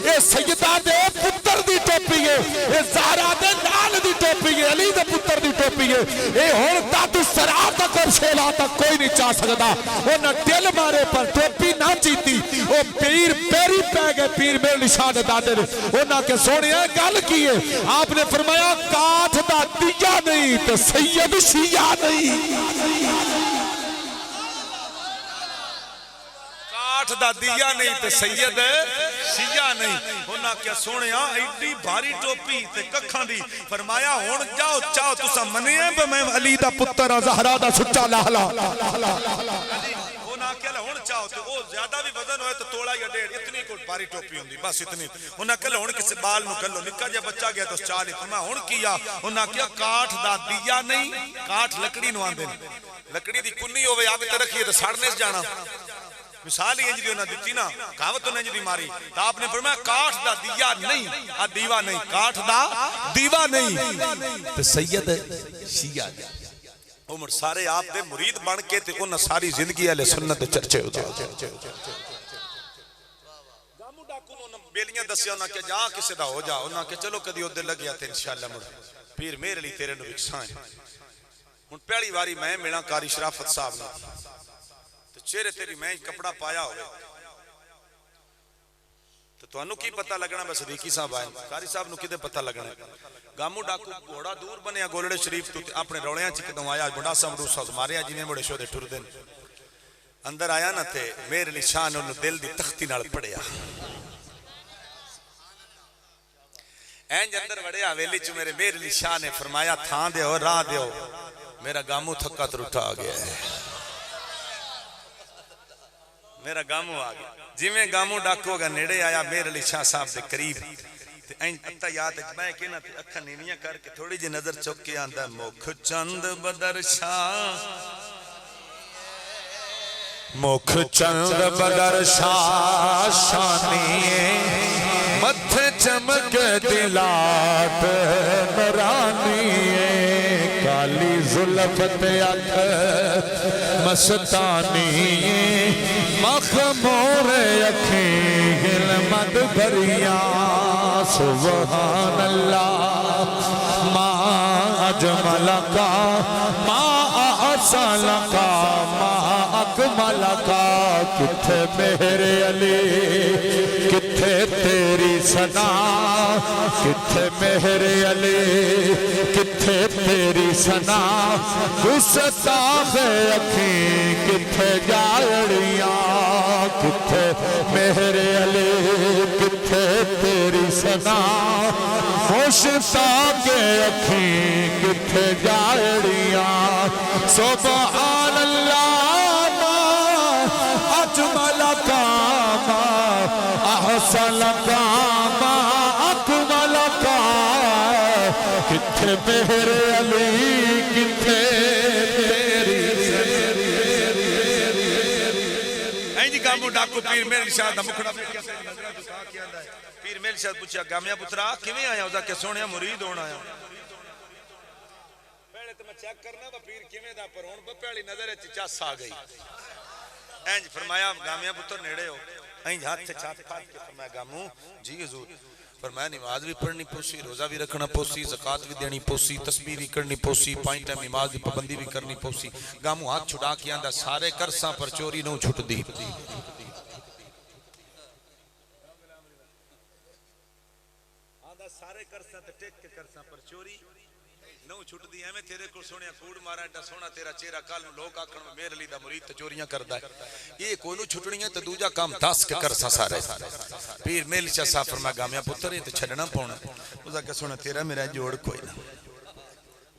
اے سیدہ دے پتر دی ٹوپی ہے اے زہرا دے نال دی ٹوپی ہے علی دے پتر دی ٹوپی ہے اے ہون تاتو سرا تک اور شیلا تک کوئی نہیں چاہ سکتا وہ نہ دل مارے پر ٹوپی نہ چیتی وہ پیر پیری پہ گئے پیر میر علی شاہ دے دادے نے وہ نہ کہ سوڑی ہے گل کیے آپ نے فرمایا کاٹ دا دیا نہیں تو سید شیعہ نہیں کاٹ دا دیا نہیں تو سید شیعہ نہیں ہونا کیا سونے ایڈی بھاری ٹوپی تے ککھاں دی فرمایا ہون جاؤ چاہو تسا منی ہے میں علی دا پتر زہرا دا سچا لالا ہونا کیا ہون چاہو تو وہ زیادہ بھی وزن ہوئے تو توڑا یا ڈیڑھ اتنی کوئی باری ٹوپی ہوندی بس اتنی ہونا کیا ہون کسی بال نو کلو نکا جا بچہ گیا تو چالی فرمایا ہون کیا ہونا کیا کاٹ دا دیا نہیں کاٹ لکڑی نو آن دینا لکڑی دی کنی ہوئے آگے ترکھی ہے تو ساڑنے سے جانا مثال ہی انجلی انہاں دیتی نا کہاوت انہیں انجلی ماری تو آپ نے فرمایا کاٹ دا دیا نہیں دیوا نہیں کاٹ دا دیوا نہیں تو سید شیعہ عمر سارے آپ دے مرید بن کے تے انہاں ساری زندگی اہل سنت چرچے ہو جائے گامو ڈاکو انہاں بیلیاں دسیا انہاں کہ جا کسے دا ہو جا انہاں کہ چلو کدی ادھر لگیا تے انشاءاللہ مڑ پیر میرے لی تیرے نو وکسائیں ہن پہلی واری میں ملا قاری شرافت صاحب نے تو چہرے تیری میں کپڑا پایا ہوئے تو انہوں کی پتہ لگنا بس صدیقی صاحب آئے قاری صاحب نو کدے پتہ لگنا گامو ڈاکو گھوڑا دور بنیا گولڑے شریف تو اپنے روڑیاں چکدوں آیا بڑا سا مروسا ماریا جنہیں بڑے شو دے ٹر دن اندر آیا نہ تھے میرے علی شاہ نے انہوں دل دی تختی نال پڑیا اینج اندر وڑے آویلی چو میرے علی شاہ نے فرمایا تھان دے ہو راہ دے ہو میرا گامو تھکا تر اٹھا گیا ہے میرا گامو آگیا جی میں گامو ڈاکو گا نیڑے آیا میرے علی شاہ صاحب دے قریب اتا یاد ہے میں کہنا تھی اکھا نیمیاں کر کے تھوڑی جی نظر چوکے آندہ مکھ چند بدر شاہ مکھ چند بدر شاہ شانیے متھ چمک دلات نرانیے کالی ظلفت اکھ مستانیے مخمور اکھیں علمت بھریاں سبحان اللہ ما اجمل کا ما احسن کا ما اکمل کا کتھے میرے علی کتھے تیری ثنا کتھے میرے علی کتھے تیری ثنا گستاخ اکھیں کتھے جاڑیاں کتھے میرے علی کتھے تیری ثنا مشتاق اکھیں کتھے جاڑیاں سبحان اللہ ما اجمل کام احسن کام اکمل کام کتھے میرے علی کتھے تیری جی گامو ڈاکو پیر میرے شاہ دا مکھڑا پیر میرے شاہ پوچھا گامیا پترا کیویں آیا ہوتا کہ سونیا مرید ہونا آیا پہلے تو میں چیک کرنا با پیر کیویں دا پر ہون پہلی نظر چس آ گئی اینج فرمایا گامیا پتر نیڑے ہو اینج ہاتھ سے چھات پھاٹ کے فرمایا گامو جی حضور فرمایا نماز بھی پڑھنی پوسی روزہ بھی رکھنا پوسی زکات بھی دینی پوسی تسبیح بھی کرنی پوسی 5 ٹائم نماز دی پابندی بھی کرنی پوسی گامو ہاتھ چھڑا کے آندا سارے کرساں پر چوری نو چھٹ دی آندا سارے کرساں تے ٹیک کے کرساں پر چوری نو چھٹ دی ہے میں تیرے کو سونیا کوڑ مارا ایڈا سونا تیرا چہرہ کل لوگ آکھن میرے علی دا مرید تے چوریاں کردا ہے یہ کوئی نو چھٹڑیاں تے دوجا کام 10 کے کرساں سارے پیر میل شاہ صاحب فرمایا گامیا پتر یہ تے چھڈنا پونا اودا کہ سونا تیرا میرا جوڑ کوئی نہ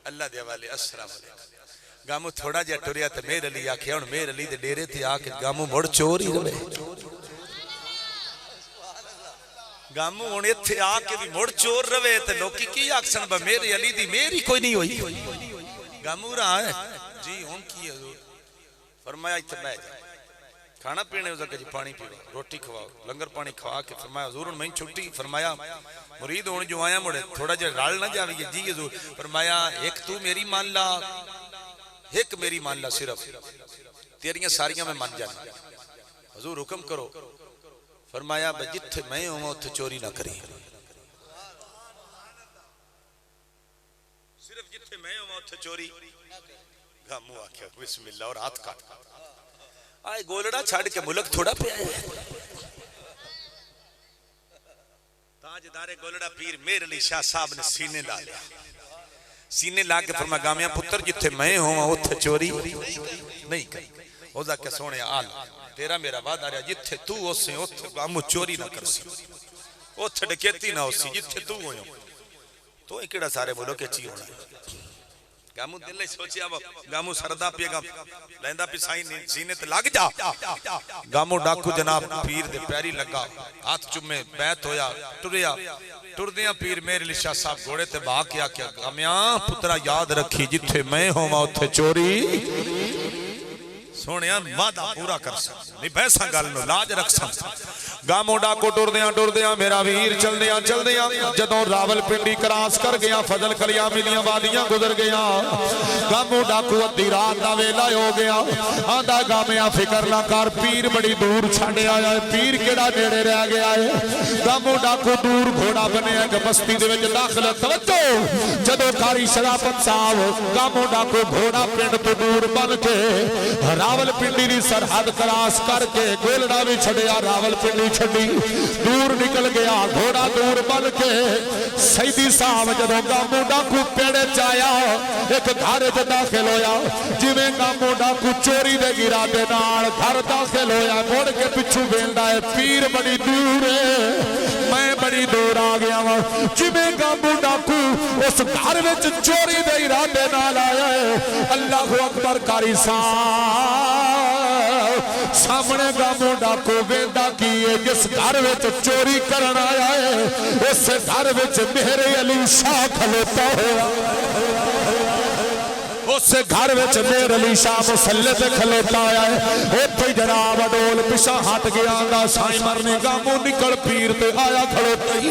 اللہ دے حوالے السلام علیکم گامو تھوڑا جہا ٹریا تے میرے علی آکھیا ہن میرے علی دے ڈیرے تے آ کے گامو مڑ چور ہی رہے گامو ہن ایتھے آ کے بھی مڑ چور رہے تے لوکی کی آکھسن با میرے علی دی میری کوئی نہیں ہوئی گامو رہا ہے جی ہن کی حضور فرمایا ایتھے بیٹھ جا کھانا پینے ہوتا کہ جی پانی پیو روٹی کھواؤ لنگر پانی کھوا کے فرمایا حضور میں چھٹی فرمایا مرید ہونے جو آیا مڑے تھوڑا جا رال نہ جاویے جی حضور فرمایا ایک تو میری مان لا ایک میری مان لا صرف تیریاں ساریاں میں مان جانا حضور حکم کرو فرمایا جتھے میں ہوں اتھے چوری نہ کری صرف جتھے میں ہوں اتھے چوری گامو آکھیا بسم اللہ اور ہاتھ کاٹ آئے گولڑا چھاڑ کے ملک تھوڑا پہ آئے تاجدار گولڑا پیر میرے علی شاہ صاحب نے سینے لا لیا سینے لا کے فرمایا گامیا پتر جتھے میں ہوں اتھے چوری نہیں کری اوزا کہ سونے آل تیرا میرا وعدہ رہا جتھے تو اسے اتھے گامو چوری نہ کر سی اتھے ڈکیتی نہ اسی جتھے تو ہوئے تو ہی کڑا سارے بولو کہ چی ہونا ہے گامو دل لے سوچیا گامو سردہ پیے گا لیندہ پی سینے تے لگ جا گامو ڈاکو جناب پیر دے پیاری لگا ہاتھ چمے بیت ہویا ٹر دیاں پیر میرے علی شاہ صاحب گھوڑے تے باہ کیا گامیاں پترہ یاد رکھی جتھے میں ہوں اتھے چوری سونیاں وعدہ پورا کر سکتا نہیں بیسا گل نو لاج رکھ سکتا گامو ڈاکو ٹر دیاں میرا ویر چل دیاں جدوں راول پنڈی کراس کر گیا فضل کلیاں ملیاں وادیاں گزر گیا گامو ڈاکو ادھی رات دا ویلا ہو گیا آندا گامیا فکر نہ کر پیر بڑی دور چھڑے آیا ہے پیر کیڑا نیڑے رہ گیا ہے گامو ڈاکو دور گھوڑا بنے ایک بستی دے وچ داخل توجہ جدوں کاری شرافت صاحب گامو ڈاکو گھوڑا پنڈ تو دور بن کے راول پنڈی دی سرحد کراس کر کے گولڑا بھی چھڑیا راول پنڈی چھڑی دور نکل گیا گھوڑا دور بن کے سیدی صاحب جدوں گامو ڈاکو پیڑے چایا ایک گھر جو داخل ہویا جویں گامو ڈاکو چوری دے گرا دے نال گھر داخل ہویا مڑ کے پچھو ویندا ہے پیر بڑی دور ہے میں بڑی دور آ گیا ہوں جویں گامو ڈاکو اس گھر وچ چوری دے ارادے نال آیا ہے اللہ اکبر کاری سامنے گامو ڈاکو ویندا کیے جس گھر وچ چوری کرن آیا ہے اس گھر وچ میرے علی شاہ کھلوتا ہوا اس گھر وچ میرے علی شاہ مسلے تے کھلوتا آیا ہے اوتھے جناب ڈول پیچھے ہٹ گیا آندا سائیں مرنے گامو نکل پیر تے آیا کھلوتا ہی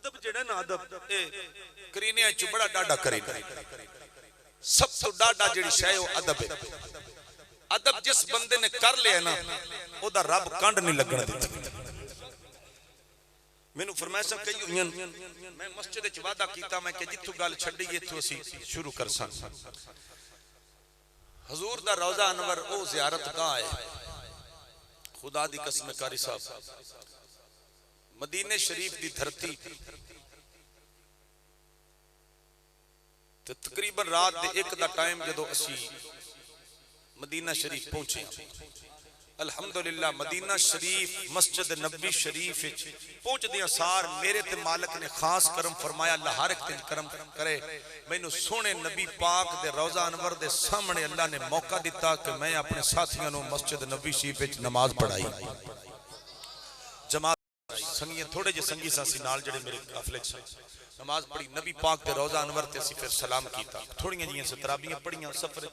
ادب جڑا نا ادب اے کرینیاں چ بڑا ڈاڈا کرینا سب تو ڈاڈا جڑی شے او ادب ہے ادب جس بندے نے کر لیا نا او دا رب کنڈ نہیں لگن دیتا مینوں فرمائشاں کئی ہوئیاں میں مسجد وچ وعدہ کیتا میں کہ جتھوں گل چھڈی ایتھوں اسی شروع کر سان حضور دا روضہ انور او زیارت گاہ ہے خدا دی قسم کاری صاحب مدینے شریف دی دھرتی تے تقریباً رات دے ایک دا ٹائم جدو اسی مدینہ شریف پہنچے الحمدللہ مدینہ شریف مسجد نبی شریف پہنچ دیا سار میرے تے مالک نے خاص کرم فرمایا اللہ ہر ایک تے کرم کرے میں نو سونے نبی پاک دے روضہ انور دے سامنے اللہ نے موقع دیتا کہ میں اپنے ساتھیاں نو مسجد نبی شریف وچ نماز پڑھائی جماعت سنگیاں تھوڑے جے سنگی ساسی نال جڑے میرے قافلے چ نماز پڑھی نبی پاک دے روضہ انور تے اسی پھر سلام کیتا تھوڑیاں جیاں سترابیاں پڑھیاں سفر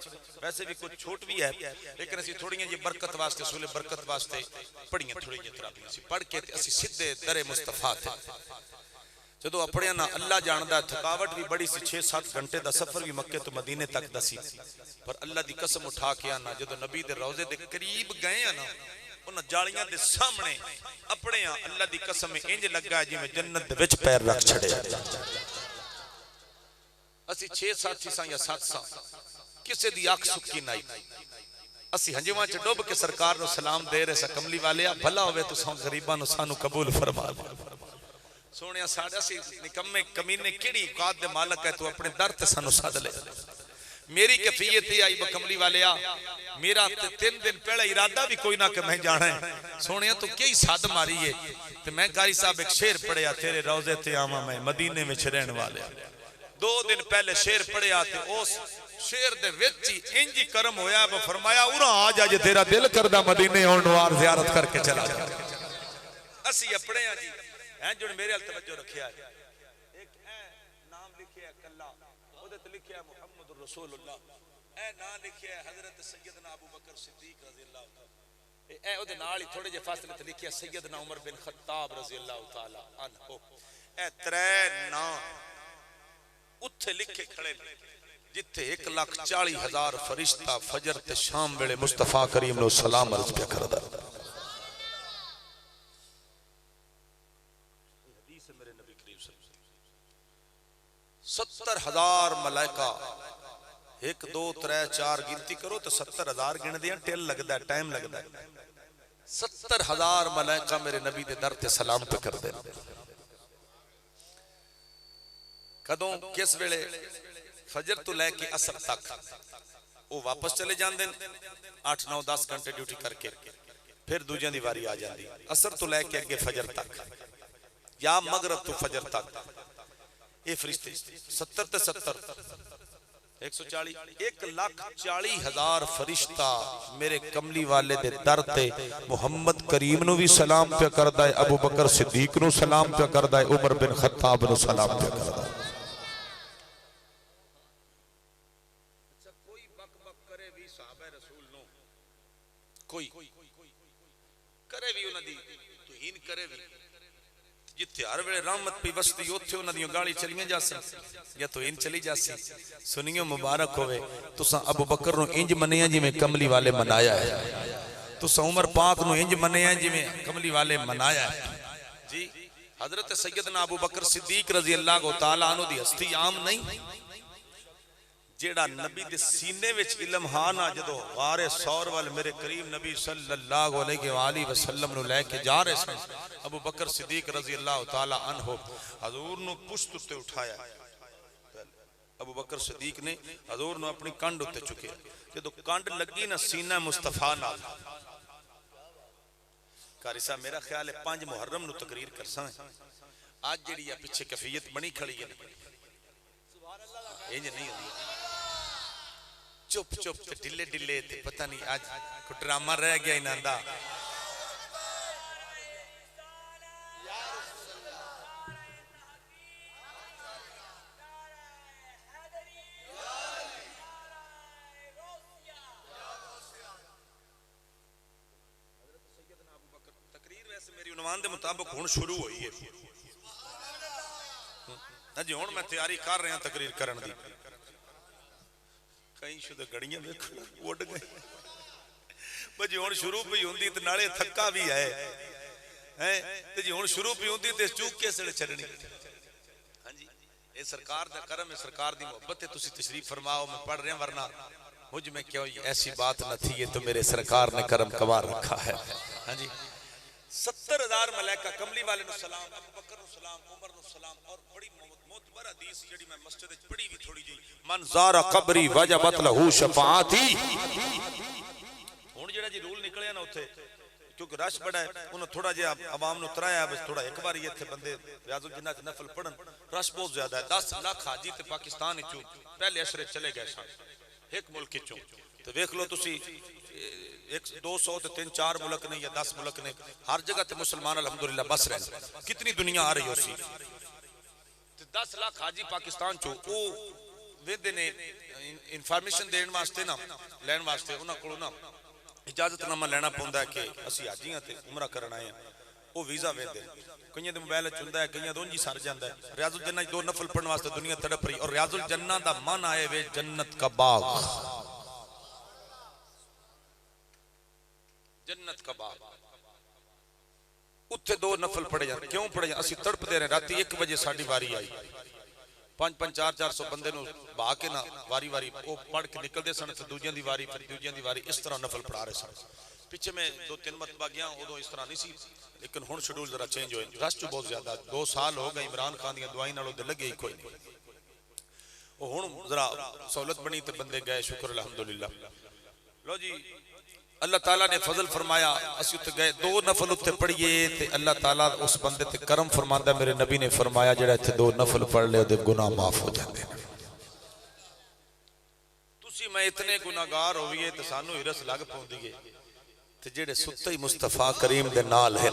ویسے بھی کچھ چھوٹ بھی ہے لیکن اسی تھوڑیاں جی برکت واسطے سولے برکت واسطے پڑھیاں تھوڑی جی ترابیاں اسی پڑھ کے اسی سدھے در مصطفیٰ تھے جدو اپنے نا اللہ جاندہ تھکاوٹ بھی بڑی سی 6-7 گھنٹے دا سفر بھی مکے تو مدینے تک دا سی پر اللہ دی قسم اٹھا کے آنا جدو نبی دے روضے دے قریب گئے آنا انہاں جالیاں دے سامنے اپنے اللہ دی قسم میں انج لگا جی میں جنت دے وچ پیر رکھ چھڑے اسی 6 ساتھی ساں یا 7 ساں کسے دی آنکھ سکی نائی اسی ہنجواں چ ڈوب کے سرکار نو سلام دے رہے سا کملی والے بھلا ہوئے تو سان غریباں نو سانو قبول فرما سونیا ساڈا سی نکمے کمینے کیڑی اوقات دے مالک ہے تو اپنے در تے سانو سد لے میری کیفیت ہی آئی بکملی والے میرا 3 دن پہلے ارادہ بھی کوئی نہ کہ میں جانا ہے سونیا تو کئی ساد ماری ہے تو میں قاری صاحب ایک شعر پڑھیا تیرے روضے تے آواں میں مدینے میں رہن والے 2 دن پہلے شعر پڑھیا تے اس شعر دے وچ ہی انج کرم ہویا وہ فرمایا اُراں آ جا جے تیرا دل کردا مدینے اون وار زیارت کر کے چلا جا اسی اپنے ہاں جی ہیں جو میرے ال توجہ رکھیا ہے ایک اے نام لکھیا ہے کلا اودے تے لکھیا ہے محمد رسول اللہ اے نام لکھیا ہے حضرت سیدنا ابو بکر صدیق رضی اللہ تعالی اے اودے نال ہی تھوڑے جے فاصلے تے لکھیا سیدنا عمر بن خطاب رضی اللہ تعالی عنہ اے 3 نام اتھے لکھے کھڑے جتھے 1,40,000 فرشتہ فجر تے شام ویلے مصطفیٰ کریم نو سلام عرض پہ کردا حدیث ہے میرے نبی کریم صلی اللہ علیہ وسلم 70,000 ملائکہ 1 2 3 4 گنتی کرو تو 70,000 گن دیاں ٹیل لگدا ہے ٹائم لگدا ہے 70,000 ملائکہ میرے نبی دے در تے سلام پہ کر دے کدوں کس ویلے فجر تو لے کے عصر تک وہ واپس چلے جاندے 8 9 10 گھنٹے ڈیوٹی کر کے پھر دوجیاں دی واری آ جاندی عصر تو لے کے اگے فجر تک یا مغرب تو فجر تک یہ فرشتے 70 تے 70 140 1,40,000 فرشتہ میرے کملی والے دے در تے محمد کریم نو بھی سلام پہ کردا ہے ابو بکر صدیق نو سلام پہ کردا ہے عمر بن خطاب نو سلام پہ کردا ہے کوئی کرے بھی انہاں دی توہین کرے بھی جتھے ہر ویلے رحمت پی وستی اوتھے انہاں دی گالی چلیاں جاسیں یا توہین چلی جاسی سنیو مبارک ہوئے تساں ابو بکر نو انج منیا جویں کملی والے منایا ہے تساں عمر پاک نو انج منیا جویں کملی والے منایا ہے جی حضرت سیدنا ابو بکر صدیق رضی اللہ تعالی عنہ دی ہستی عام نہیں جیڑا نبی دے سینے وچ علم ہانا جدو غار سور وال میرے کریم نبی صلی اللہ علیہ وآلہ وسلم نو لے کے جا رہے سن ابو بکر صدیق رضی اللہ تعالی عنہ حضور نو پشت اتے اٹھایا ابو بکر صدیق نے حضور نو اپنی کنڈ اتے چکے جدو کنڈ لگی نا سینہ مصطفیٰ نال قاری صاحب میرا خیال ہے 5 محرم نو تقریر کر سائیں آج جیڑی پیچھے کیفیت بنی کھڑی ہے یہ نہیں ہوتی چپ چپ تے ڈلے ڈلے تے پتہ نہیں آج کو ڈرامہ رہ گیا انہاں دا تقریر ویسے میری عنوان دے مطابق ہن شروع ہوئی ہے جی ہوں میں تیاری کر رہا تقریر کرن دی کئی شدہ گڑیاں دیکھو اڑ گئے جی ہوں شروع پہ ہوندی تے نالے تھکا بھی ہے جی ہوں شروع پہ ہوندی تے چوک کے سڑ چھڑنی ہاں جی اے سرکار دا کرم ہے سرکار دی محبت ہے تسی تشریف فرماؤ میں پڑھ رہا ہوں ورنہ مجھ میں کیا ایسی بات نہ تھی یہ تو میرے سرکار نے کرم کوار رکھا ہے ہاں جی 70,000 ملائکہ کملی والے نو سلام ابو بکر نو سلام عمر نو سلام اور بڑی معتبر حدیث جڑی میں مسجد وچ پڑھی بھی تھوڑی جی من زار قبری وجبت لہو شفاعتی ہن جڑا جی رول نکلیا نا اوتھے کیونکہ رش بڑا ہے انہوں تھوڑا جہا عوام نے اترایا بس تھوڑا ایک بار یہ تھے بندے ریاض الجنہ تے نفل پڑھن رش بہت زیادہ ہے 10 لاکھ حاجی تے پاکستان وچوں پہلے اشرے چلے گئے سن ایک ملک وچوں تے ویکھ لو تسی 200 تے 3-4 ملک نے یا 10 ملک نے ہر جگہ تے مسلمان الحمدللہ بس رہے کتنی دنیا آ رہی ہو سی تے 10 لاکھ حاجی پاکستان چوں او ویندے نے انفارمیشن دین واسطے نا لین واسطے انہاں کولوں نا اجازت نامہ لینا پوندا ہے کہ اسی حاجیاں تے عمرہ کرن آئے ہیں وہ ویزا ویندے کئیاں دے موبائل وچ ہوندا ہے کئیاں دے اونجی سر جاندا ہے ریاض الجنہ 2 نفل پڑھن واسطے دنیا تڑپ رہی اور ریاض الجنہ دا من آئے وے جنت کا باغ جنت کا باغ اتھے 2 نفل پڑھے جاندے کیوں پڑھے جاندے اسی تڑپ دے رہے راتی 1 بجے ساڈی واری آئی 5-400 بندے نو با کے نا واری واری وہ پڑھ کے نکل دے سن پھر دوجیاں دی واری پھر دوجیاں دی واری اس طرح نفل پڑھا رہے سن پیچھے میں 2-3 مرتبہ گیا ادو اس طرح نہیں سی لیکن ہن شیڈول ذرا چینج ہوئے رش بہت زیادہ 2 سال ہو گئے عمران خان دی دعائیں نالوں تے لگے ہی کوئی نہیں وہ ہن ذرا سہولت بنی تے بندے گئے شکر الحمدللہ لو جی اللہ تعالیٰ نے فضل فرمایا اسی اتھے گئے 2 نفل اتھے پڑھئے تے اللہ تعالیٰ اس بندے تے کرم فرماندہ میرے نبی نے فرمایا جڑا اتھے 2 نفل پڑھ لے دے گناہ معاف ہو جاندے تسی میں اتنے گناہگار ہوئیے تے سانو ہی رس لگ پہن دیئے تے جڑے ستے ہی مصطفیٰ کریم دے نال ہے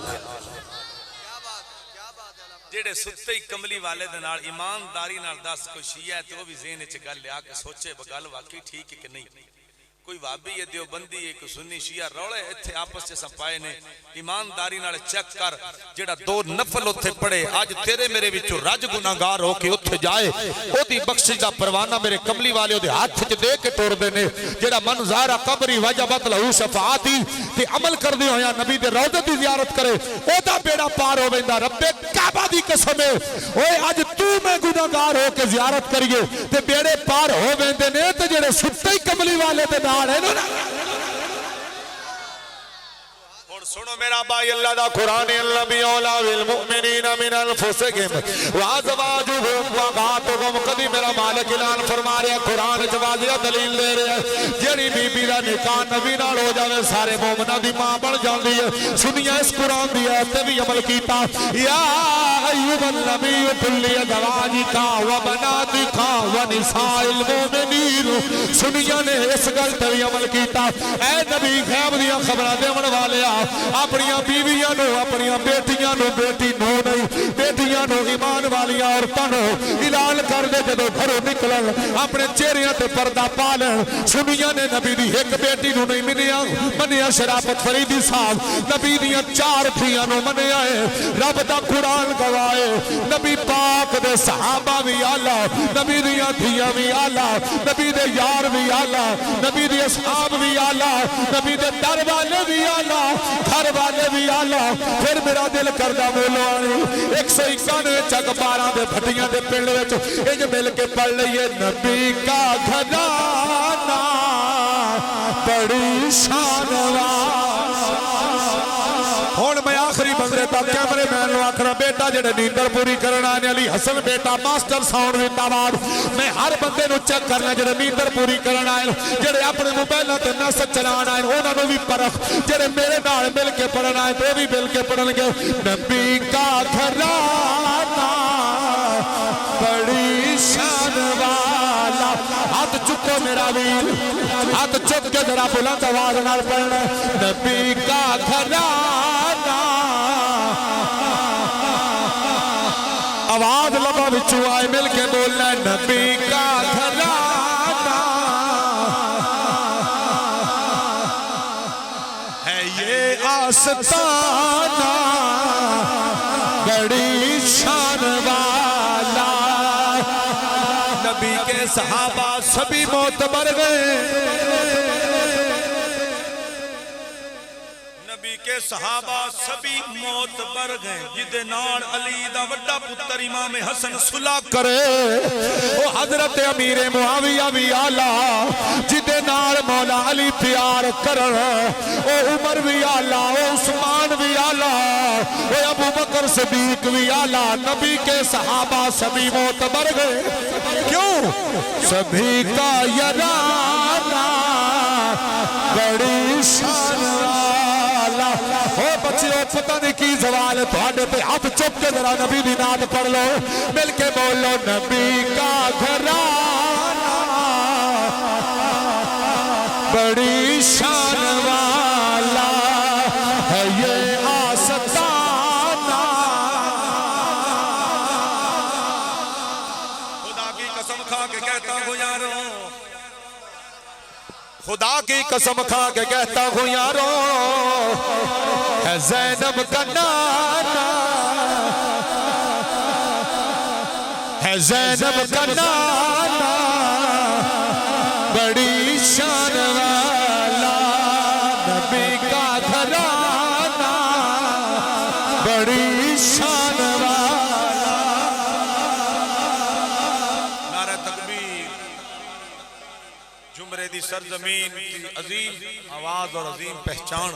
جڑے ستے ہی کملی والے دے نال ایمانداری نال 10 کوئی شیعہ ہے تو وہ بھی ذہن چ گل لیا کہ سوچے بگل واقعی ٹھیک ہے کہ نہیں کوئی وابی ہے دیوبندی ہے کوئی سنی شیعہ روڑے اتھے آپس سے سپائے نے ایمانداری نال چیک کر جڑا 2 نفل اتھے پڑے آج تیرے میرے وچوں رج گناہگار ہو کے اتھے جائے او دی بخشش دا پروانہ میرے کملی والے دے ہاتھ وچ دے کے ٹور دے نے جڑا من زارا قبری وجبت لہو شفاعتی تے عمل کردے ہویا نبی دے روضے دی زیارت کرے او دا بیڑا پار ہو ویندا رب کعبہ دی قسم ہے اوے اج تو میں گناہگار ہو کے زیارت کریے تے بیڑے پار ہو ویندے نے تے جڑے ستے ہی کملی والے دے سنو میرا بھائی اللہ دا قرآن النبی اولا بالمؤمنین من انفسکم وازواجہم وغاتہم کدی میرا مالک اعلان فرما رہا قرآن جوازیہ دلیل دے رہا ہے جیڑی بی بی دا نکاح نبی نال ہو جاوے سارے مومنہ دی ماں بن جاندی ہے سنیا اس قرآن دی آیت بھی عمل کیتا یا ایوب النبی کلی ازواجکا وبناتکا ونساء المؤمنین سنیا نے اس گل تے بھی عمل کیتا اے نبی غیب دیاں خبراں دیون والے اپنیاں بیویاں نو اپنیاں بیٹیاں نو بیٹی نو نہیں بیٹیاں نو ایمان والی عورتاں نو اعلان کر دے جدوں گھروں نکلن اپنے چہریاں تے پردہ پا لین سنیاں نے نبی دی ایک بیٹی نو نہیں منیا شرافت فریدی صاحب نبی دیاں 4 دھیاں نو منیا ہے رب دا قرآن گواہے نبی پاک دے صحابہ بھی اعلیٰ نبی دیاں دھیاں بھی اعلیٰ نبی دے یار بھی اعلیٰ نبی دے اصحاب بھی اعلیٰ نبی دے در والے بھی اعلیٰ گھر والے بھی آلہ پھر میرا دل کردہ بولوانی 191 چک 12 دے بھٹیاں دے پنڈ وچ انج مل کے پڑھ لئیے نبی کا گھرانا بڑی شان ہون میں آخری بندرے تا کیمرے مین نو آکھنا بیٹا جڑے نیندر پوری کرنا آنے علی حسن بیٹا ماسٹر ساؤنڈ وچ آواز میں ہر بندے نو چیک کرنا جڑے نیندر پوری کرنا آئے جڑے اپنے موبائلاں تے میسج چلانا آئے انہاں نو بھی پرکھ جڑے میرے نال مل کے پڑھنا ہے تو بھی مل کے پڑھن گے نبی کا گھرانا بڑی شان والا ہاتھ چکو میرا ویر ہاتھ چک کے ذرا بلند آواز نال پڑھنا نبی کا گھرانا آواز لبا وچوں آئے مل کے بولنا نبی کا گھرانا ہے یہ آستانہ بڑی شان والا نبی کے صحابہ سبھی معتبر گئے نبی کے صحابہ سبھی معتبر گئے جدے نال علی دا وڈا پتر امام حسن صلح کرے وہ حضرت امیر معاویہ بھی آلہ جدے نال مولا علی پیار کرن وہ عمر بھی آلہ وہ عثمان بھی آلہ وہ ابو بکر صدیق بھی آلہ نبی کے صحابہ سبھی معتبر گئے کیوں سبھی کا یرانا بڑی شان والا او بچیو پتہ نہیں کی زوال ہے تھوڑے پہ ہاتھ چپ کے ذرا نبی دی نعت پڑھ لو مل کے بولو نبی کا گھرانہ بڑی شان والا ہے یہ آستانہ خدا کی قسم کھا کے کہتا ہوں یارو خدا کی قسم کھا کے کہتا ہوں یارو ہے زینب کا نانا ہے زینب کا نانا بڑی شان والا نبی کا گھرانہ بڑی شان والا نعرہ تکبیر جمرے دی سرزمین کی عظیم آواز اور عظیم پہچان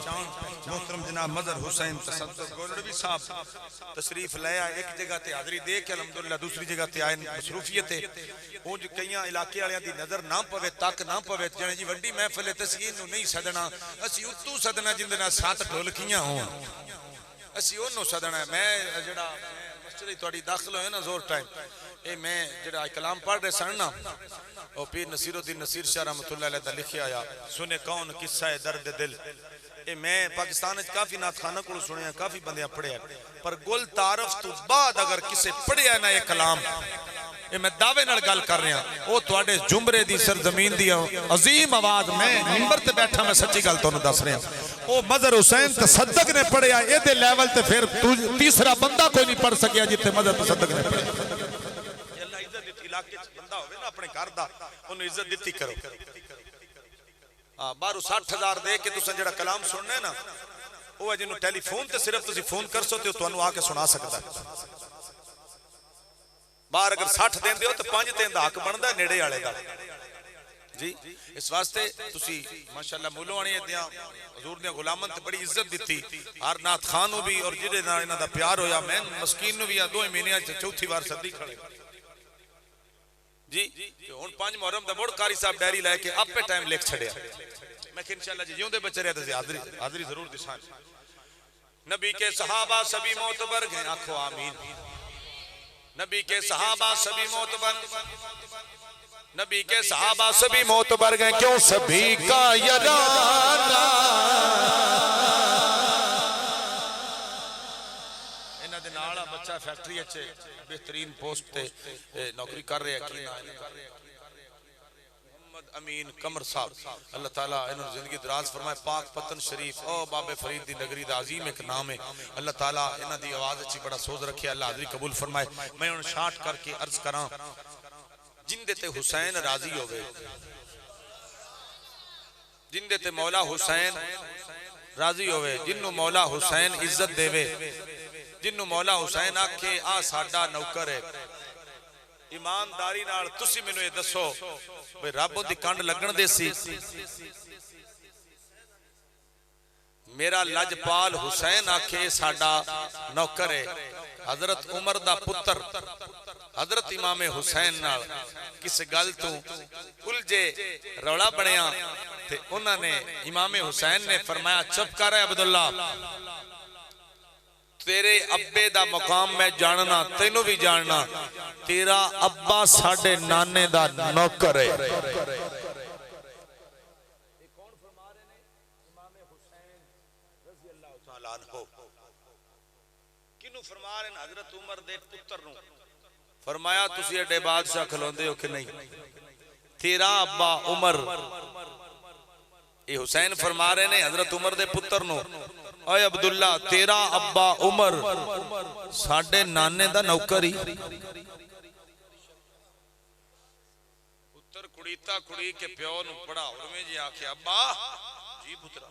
محترم جناب مظہر حسین تصدق گولڑوی صاحب تشریف لیا ایک جگہ تے حاضری دے کے الحمدللہ دوسری جگہ تے آئے مصروفیت ہے وہ جو کئیاں علاقے آلیاں دی نظر نہ پوے تک نہ پوے جانے جی وڈی محفل تسین نو نہیں صدنا اسی اتو صدنا جندنا سات ڈھولکیاں ہوں اسی انہوں صدنا ہے میں جڑا مسجد توڑی داخل ہوئے نا زور ٹائم اے میں جڑا کلام پڑھ رہے سننا اور پیر نصیر الدین نصیر شاہ رحمت اللہ علیہ لکھے آیا سنے کون قصہ درد دل اے میں پاکستان کافی نات خانہ کو سنے ہیں کافی بندیاں پڑھے ہیں پر گل تعارف تو بعد اگر کسے پڑھے ہے نا یہ کلام اے میں دعوے نال گل کر رہے ہیں وہ تواڈے جمرے دی سرزمین دی عظیم آواز میں منبر تے بیٹھا میں سچی گل تانوں دس رہا ہوں وہ مظہر حسین تصدق نے پڑھے ہے اے دے لیول تے پھر تیسرا بندہ کوئی نہیں پڑھ سکیا جتے مظہر تصدق نے پڑھے اللہ عزت دیتی علاقے بندہ ہوئے نا اپنے گھر دا انہوں عزت دیتی کرو بارو 60,000 دے کے تساں جڑا کلام سننا ہے نا وہ جنوں ٹیلی فون تے صرف تسی فون کر سو تے تانوں آ کے سنا سکتا ہے باہر اگر 60 دین دیو تے 5 دین دا حق بندا ہے نیڑے والے دا جی اس واسطے تسی ماشاءاللہ مولوانی دیاں حضور نے غلامن تے بڑی عزت دیتی ہر نات خان نو بھی اور جڑے نال انہاں دا پیار ہویا میں مسکین نو بھی 2 مہینے چ چوتھی بار صدی کھڑے جی ہن 5 محرم دا مڑ قاری صاحب ڈائری لے کے اپے ٹائم لکھ چھڑیا میں کہ انشاءاللہ جی جیوندے بچے رہے تے حاضری ضرور دسان نبی کے صحابہ سبھی معتبر گئے آکھو آمین نبی کے صحابہ سبھی معتبر نبی کے صحابہ سبھی معتبر گئے کیوں سبھی کا یرانا انہاں دے نال بچہ فیکٹری اچھے بہترین پوسٹ تے نوکری کر رہے ہیں محمد امین قمر صاحب اللہ تعالیٰ انہوں زندگی دراز فرمائے پاک پتن شریف او باب فرید دی نگری دا عظیم ایک نام ہے اللہ تعالیٰ انہوں دی آواز اچھی بڑا سوز رکھے اللہ حضری قبول فرمائے میں انہوں شارٹ کر کے عرض کران جندے تے حسین راضی ہوئے جندے تے مولا حسین راضی ہوئے جنہوں مولا حسین عزت دے وے جنہوں مولا حسین آکھے آ ساڈا نوکر ہے ایمانداری نال تسی مینوں یہ دسو بھئی رب دی کنڈ لگن دے سی میرا لجپال حسین آکھے ساڈا نوکر ہے حضرت عمر دا پتر حضرت امام حسین نال کس گل تو الجے روڑا بنیا تے انہاں نے امام حسین نے فرمایا چپ کر ہے عبداللہ تیرے ابے دا مقام میں جاننا تینوں بھی جاننا تیرا ابا ساڑھے نانے دا نوکر ہے کنو فرما رہے ہیں حضرت عمر دے پتر نو فرمایا تسی اڈے بادشاہ کھلوندے ہو کہ نہیں تیرا ابا عمر یہ حسین فرما رہے ہیں حضرت عمر دے پتر نو اے عبداللہ تیرا ابا عمر ساڑھے نانے دا نوکر ہی ਪੁੱਤਰ ਕੁੜੀਤਾ ਕੁੜੀ ਕੇ ਪਿਓ ਨੂੰ ਪੜਾਉਵੇਂ ਜੀ ਆਖਿਆ ਅੱਬਾ ਜੀ ਪੁੱਤਰਾ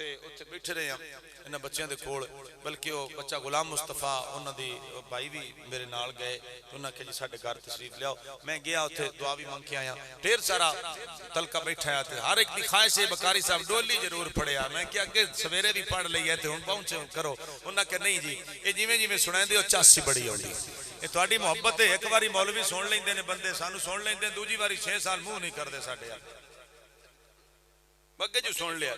تے اتنے بیٹھے رہے ہیں انہاں بچیاں دے کول بلکہ وہ بچہ غلام مصطفیٰ انہاں دی بھائی بھی میرے نال گئے انہاں کہ جی ساڈے گھر تشریف لیاؤ میں گیا اتنے دعا بھی منگ کے آیا ڈھیر سارا تلکہ بیٹھا ہے ہر ایک دی خواہش ہے بکاری صاحب ڈولی ضرور پڑھیا میں کہ اگے سویرے بھی پڑھ لئی ہے تے ہن پہنچ کرو انہاں کہ نہیں جی یہ جویں جویں سنائندے ہو چاسی بڑی ہوندی یہ تہاڈی محبت ہے ایک واری مولوی سن لیندے نے بندے سانو سن لیندے دوجی واری 6 سال منہ نہیں کردے ساڈے بگے جو سن لیا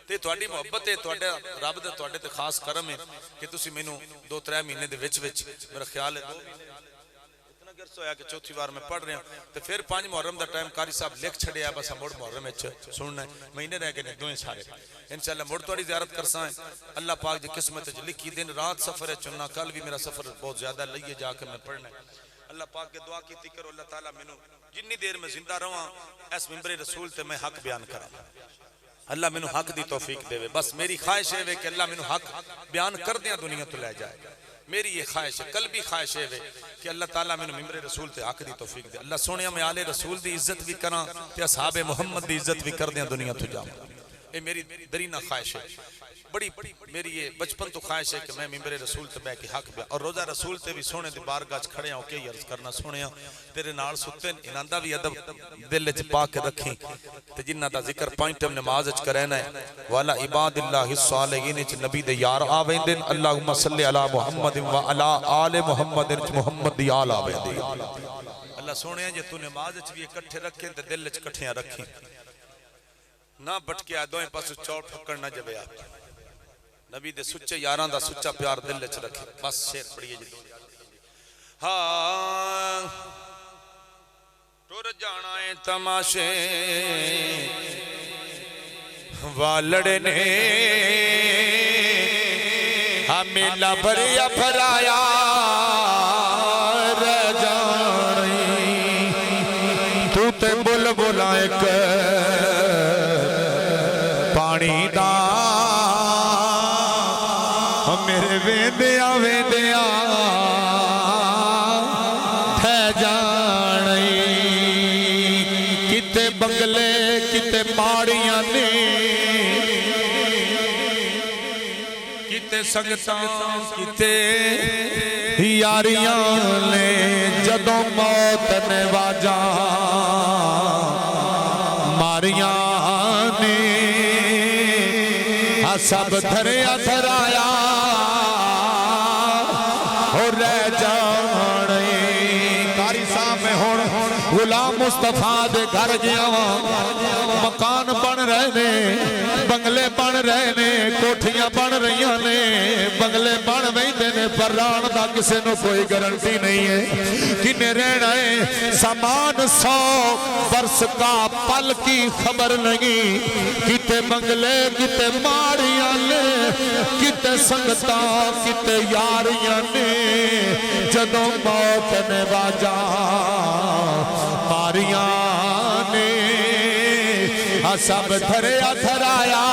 تے تہاڈی محبت ہے تہاڈا رب دا تہاڈے تے خاص کرم ہے کہ تسی مینوں 2-3 مہینے دے وچ میرا خیال ہے اتنا گرس ہویا کہ چوتھی بار میں پڑھ رہا ہوں تے پھر 5 محرم دا ٹائم قاری صاحب لکھ چھڑیا بس مڑ محرم وچ سننا ہے مہینے رہ گئے نے دوئیں سارے انشاءاللہ مڑ تہاڈی زیارت کرساں اللہ پاک دی قسمت وچ لکھی دن رات سفر ہے چننا کل بھی میرا سفر بہت زیادہ لئیے جا کے میں پڑھنا ہے اللہ پاک کے دعا کیتی کرو اللہ تعالیٰ مینوں جنی دیر میں زندہ رہاں اس ممبر رسول تے میں حق بیان کراں اللہ مینوں حق دی توفیق دے بس میری خواہش ہے کہ اللہ مینوں حق بیان کر دیاں دنیا تو لے جائے میری یہ خواہش ہے قلبی خواہش ہے کہ اللہ تعالیٰ مینوں ممبر رسول تے حق دی توفیق دے اللہ سونیا میں آل رسول دی عزت بھی کراں تے اصحاب محمد دی عزت بھی کر دیاں دنیا تو جاؤں یہ میری درینہ خواہش ہے بڑی میری یہ بچپن تو خواہش ہے کہ میں ممبر رسول تے بے کے حق بیان اور روزہ رسول تے بھی سونے دے بارگاہ کھڑے ہوں کہ عرض کرنا سونیا تیرے نال ستے انہاں دا بھی ادب دل وچ پا کے رکھیں تے جنہاں دا ذکر 5 ٹائم نماز وچ کرنا ہے والا عباد اللہ الصالحین وچ نبی دے یار آویندے اللہم صلی علی محمد و علی آل محمد وچ محمد دی آل آویندے اللہ سونیا جے تو نماز وچ بھی اکٹھے رکھیں تے دل وچ کٹھیاں رکھیں نہ بٹکیا دوئیں پاسوں چوٹ پھکڑ نہ جبے آپ نبی دے سچے یاراں دا سچا پیار دل وچ رکھے بس شیر پڑھیے جی ہاں ٹر جانا ہے تماشے والڑے نے ہمیں لبریا پھرایا رہ جانی تو تے بل بلا ایک پانی دا میرے ویندیا ویندیا تھے جانی کتے بنگلے کتے پاڑیاں نے کتے سنگتاں کتے یاریاں نے جدوں موت نے واجاں ماریاں نے سب دھریا دھرایا اور رہ جانے کاری صاحب میں ہون غلام مصطفیٰ دے گھر گیا مکان بن رہے نے بنگلے بن رہے نے کوٹھیاں بن رہی نے بنگلے بن ویندے نے پر ران دا کسے نو کوئی گارنٹی نہیں ہے کنے رہنا ہے سامان 100 برس کا پل کی خبر نہیں کتے بنگلے کتے ماریاں نے کتے سنگتاں کتے یاریاں نے جدوں موت نے واجا ماریاں نے سب دھریا دھرایا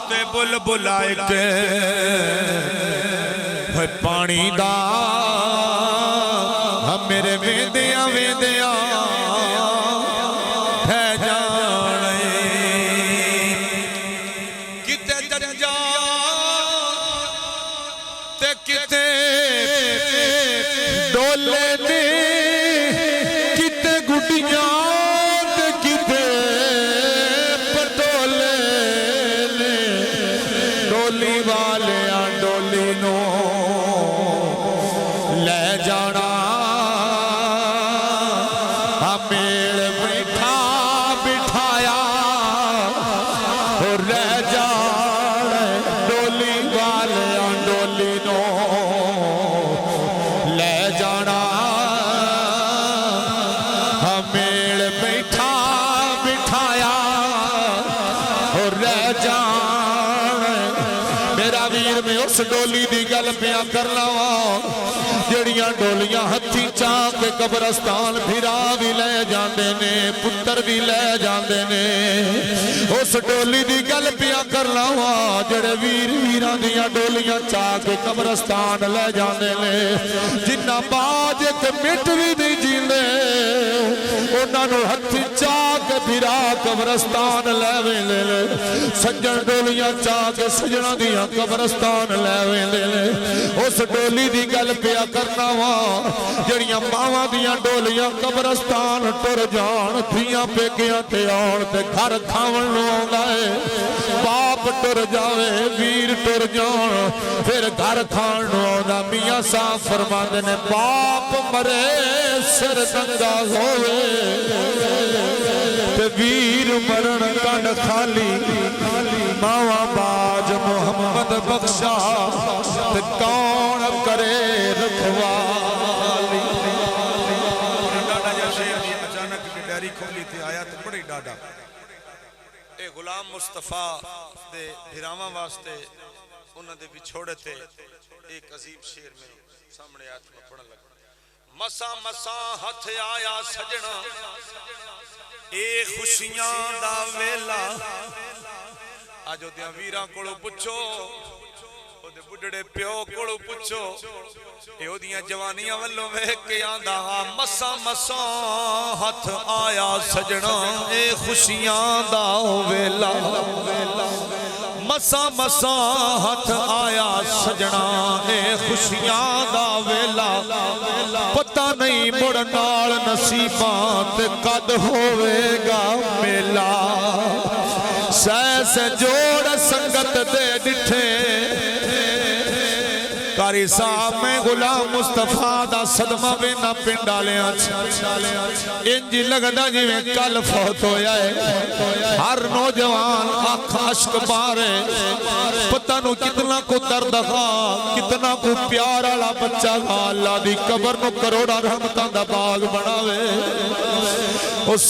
تے بل بلائے کے پانی دا میرے ویندیاں ویندیاں ہے جانے کتے درجا تے کتے ڈولے نے گڈیاں تے کتے پٹولے نے ڈولی والیاں ڈولی نو لے جانا میل بیٹھا بٹھایا اور رہ جانا ڈولی والیاں ڈولی نو لے جانا میل بیٹھا بٹھایا اور رہ جان میرا ویر میں اس ڈولی دی گل پیا کرنا جڑیاں ڈولیاں ہتھی چاہ کے قبرستان بھرا بھی لے جاندے نے پتر بھی لے جاندے نے اس ڈولی دی گل پیا کرنا وا جڑے ویر ویران دیاں ڈولیاں چاہ کے قبرستان لے جاندے نے جنہ باج ایک مٹ بھی نہیں جیندے انہاں نو ہتھی چاہ کے بھرا قبرستان لے ویندے نے سجن ڈولیاں چاہ کے سجنا دیاں قبرستان لے ویندے نے اس ڈولی دی گل پیا کرنا وا جڑیاں ماواں دیاں ڈولیاں قبرستان ٹر جان دھیاں پیکیاں تے آن تے گھر کھاون نو آوندا ہے باپ ٹر جاوے ویر ٹر جان پھر گھر کھان نو آوندا میاں صاحب فرماندے نے باپ مرے سر ننگا ہووے تے ویر مرن کنڈ خالی ماواں باج محمد بخشا تے کون کرے رکھوالی ڈاڈا جا شیر جی اچانک کی ڈیری کھولی تھی آیا تو بڑی ڈاڈا اے غلام مصطفیٰ دے بھراواں واسطے انہوں دے بھی چھوڑے تھے ایک عظیم شیر میں سامنے آیت میں پڑھن لگا مسا مسا ہتھ آیا سجنا اے خوشیاں دا ویلا آجو دیاں ویراں کولو پچھو او دے بڈڑے پیو کولو پچھو اے او دیاں جوانیاں والوں ویکھ کے آندا مسا مسا ہتھ آیا سجنا اے خوشیاں دا ویلا مسا مسا ہتھ آیا سجنا اے خوشیاں دا ویلا پتہ نہیں مڑ نال نصیباں تے کد ہوئے گا میلا سہ جوڑ سنگت دے ڈٹھے کاری صاحب میں غلام مصطفیٰ دا صدمہ بینا پنڈالیاں انجی لگدا جی میں کل فوت ہویا ہے ہر نوجوان آنکھ عشق بارے پتہ نو کتنا کو درد خواہ کتنا کو پیار والا بچہ خواہ اللہ دی قبر نو کروڑا رحمتاں دا باغ بناوے اس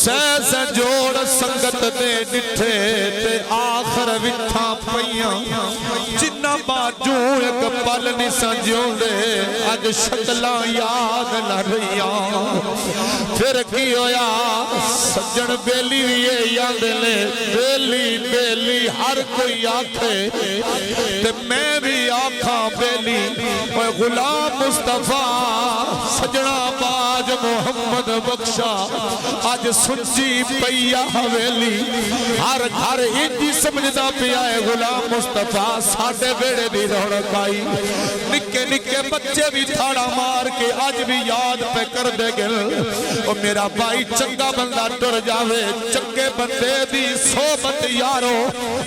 سے جوڑ سنگت دے ڈٹھے تے آخر وٹھا پئیاں جنہ باجو ایک پل نہیں سنجیوں دے اج شکلاں یاد نہ رہیاں پھر کی ہویا سجن بیلی یہ یاد لے بیلی بیلی ہر کوئی آکھے تے میں بھی آکھاں بیلی غلام مصطفیٰ سجنا باج محمد بخشا آج سنجی پیا حویلی ہر گھر انجی سمجھدا پیا ہے غلام مصطفیٰ ساڑھے بیڑے دی رونق آئی نکے نکے بچے بھی تھاڑا مار کے آج بھی یاد پہ کر دے گل اور میرا بھائی چنگا بندہ ٹر جاوے چنگے بندے دی صحبت یارو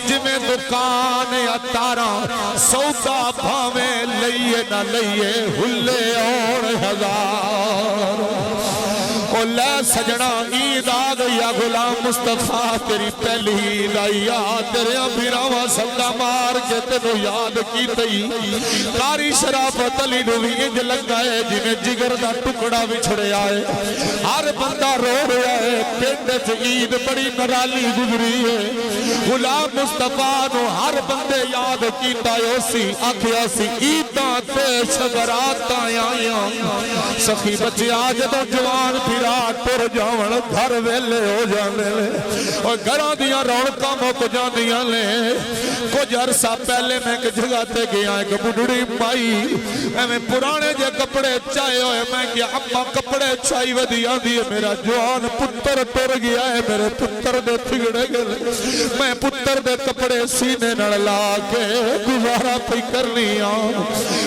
جمیں دکان یا تاراں سودا بھاویں لئیے نہ لئیے ہلے اور ہزار او لے سجنا عید آ گیا غلام مصطفیٰ تیری پہلی عید آئی تیرے بھراواں سدا مار کے تینو یاد کی تئی کاری شرافت علی نو بھی انج لگا ہے جویں جگر دا ٹکڑا وچھڑے آئے ہر بندہ رو رہا ہے پنڈ وچ عید بڑی نرالی گزری ہے غلام مصطفیٰ نو ہر بندے یاد کیتا اسی آکھیا سی عیداں تے شگراتاں آئیاں سخی بچے آج تو جوان رات ٹر جاون گھر ویلے ہو جانے لے اور گھراں دیاں رونقاں مک جاندیاں لے کچھ عرصہ پہلے میں ایک جگہ تے گیا ایک بڈڑی مائی میں پرانے جے کپڑے چائے ہوئے میں کیا اما کپڑے چائی ودی آندی ہے میرا جوان پتر ٹر گیا ہے میرے پتر دے تھگڑے گئے میں پتر دے کپڑے سینے نڑ لا کے گزارا پئی کرنی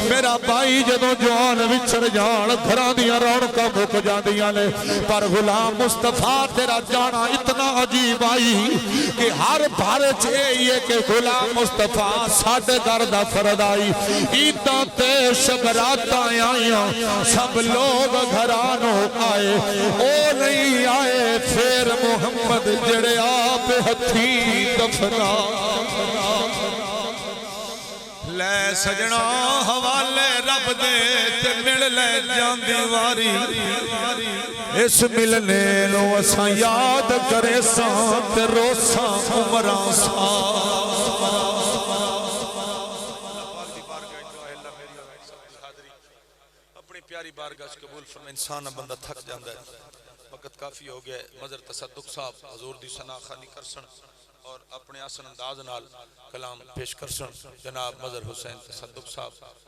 میرا بھائی جدوں جوان وچھڑ جان گھراں دیاں رونقاں مک جاندیاں لے پر غلام مصطفیٰ تیرا جانا اتنا عجیب آئی کہ ہر بھارے چاہیے کہ غلام مصطفیٰ ساڑھے گردہ فرد آئی عیداں تے شگراتاں آئیاں سب لوگ گھرانوں آئے او نہیں آئے پھر محمد جڑے آپ ہتھی دفنا لے سجنا حوالے رب دے تے مل لے جان دیواری اس ملنے نو اساں یاد کرے ساں تے روساں عمراں ساں اپنی پیاری بارگاہ وچ قبول فرما انسان بندہ تھک جاندا ہے وقت کافی ہو گیا ہے مظہر تصدق صاحب حضور دی ثنا خوانی کرسن اور اپنے آسن انداز نال کلام پیش کرسن جناب مظہر حسین تصدق صاحب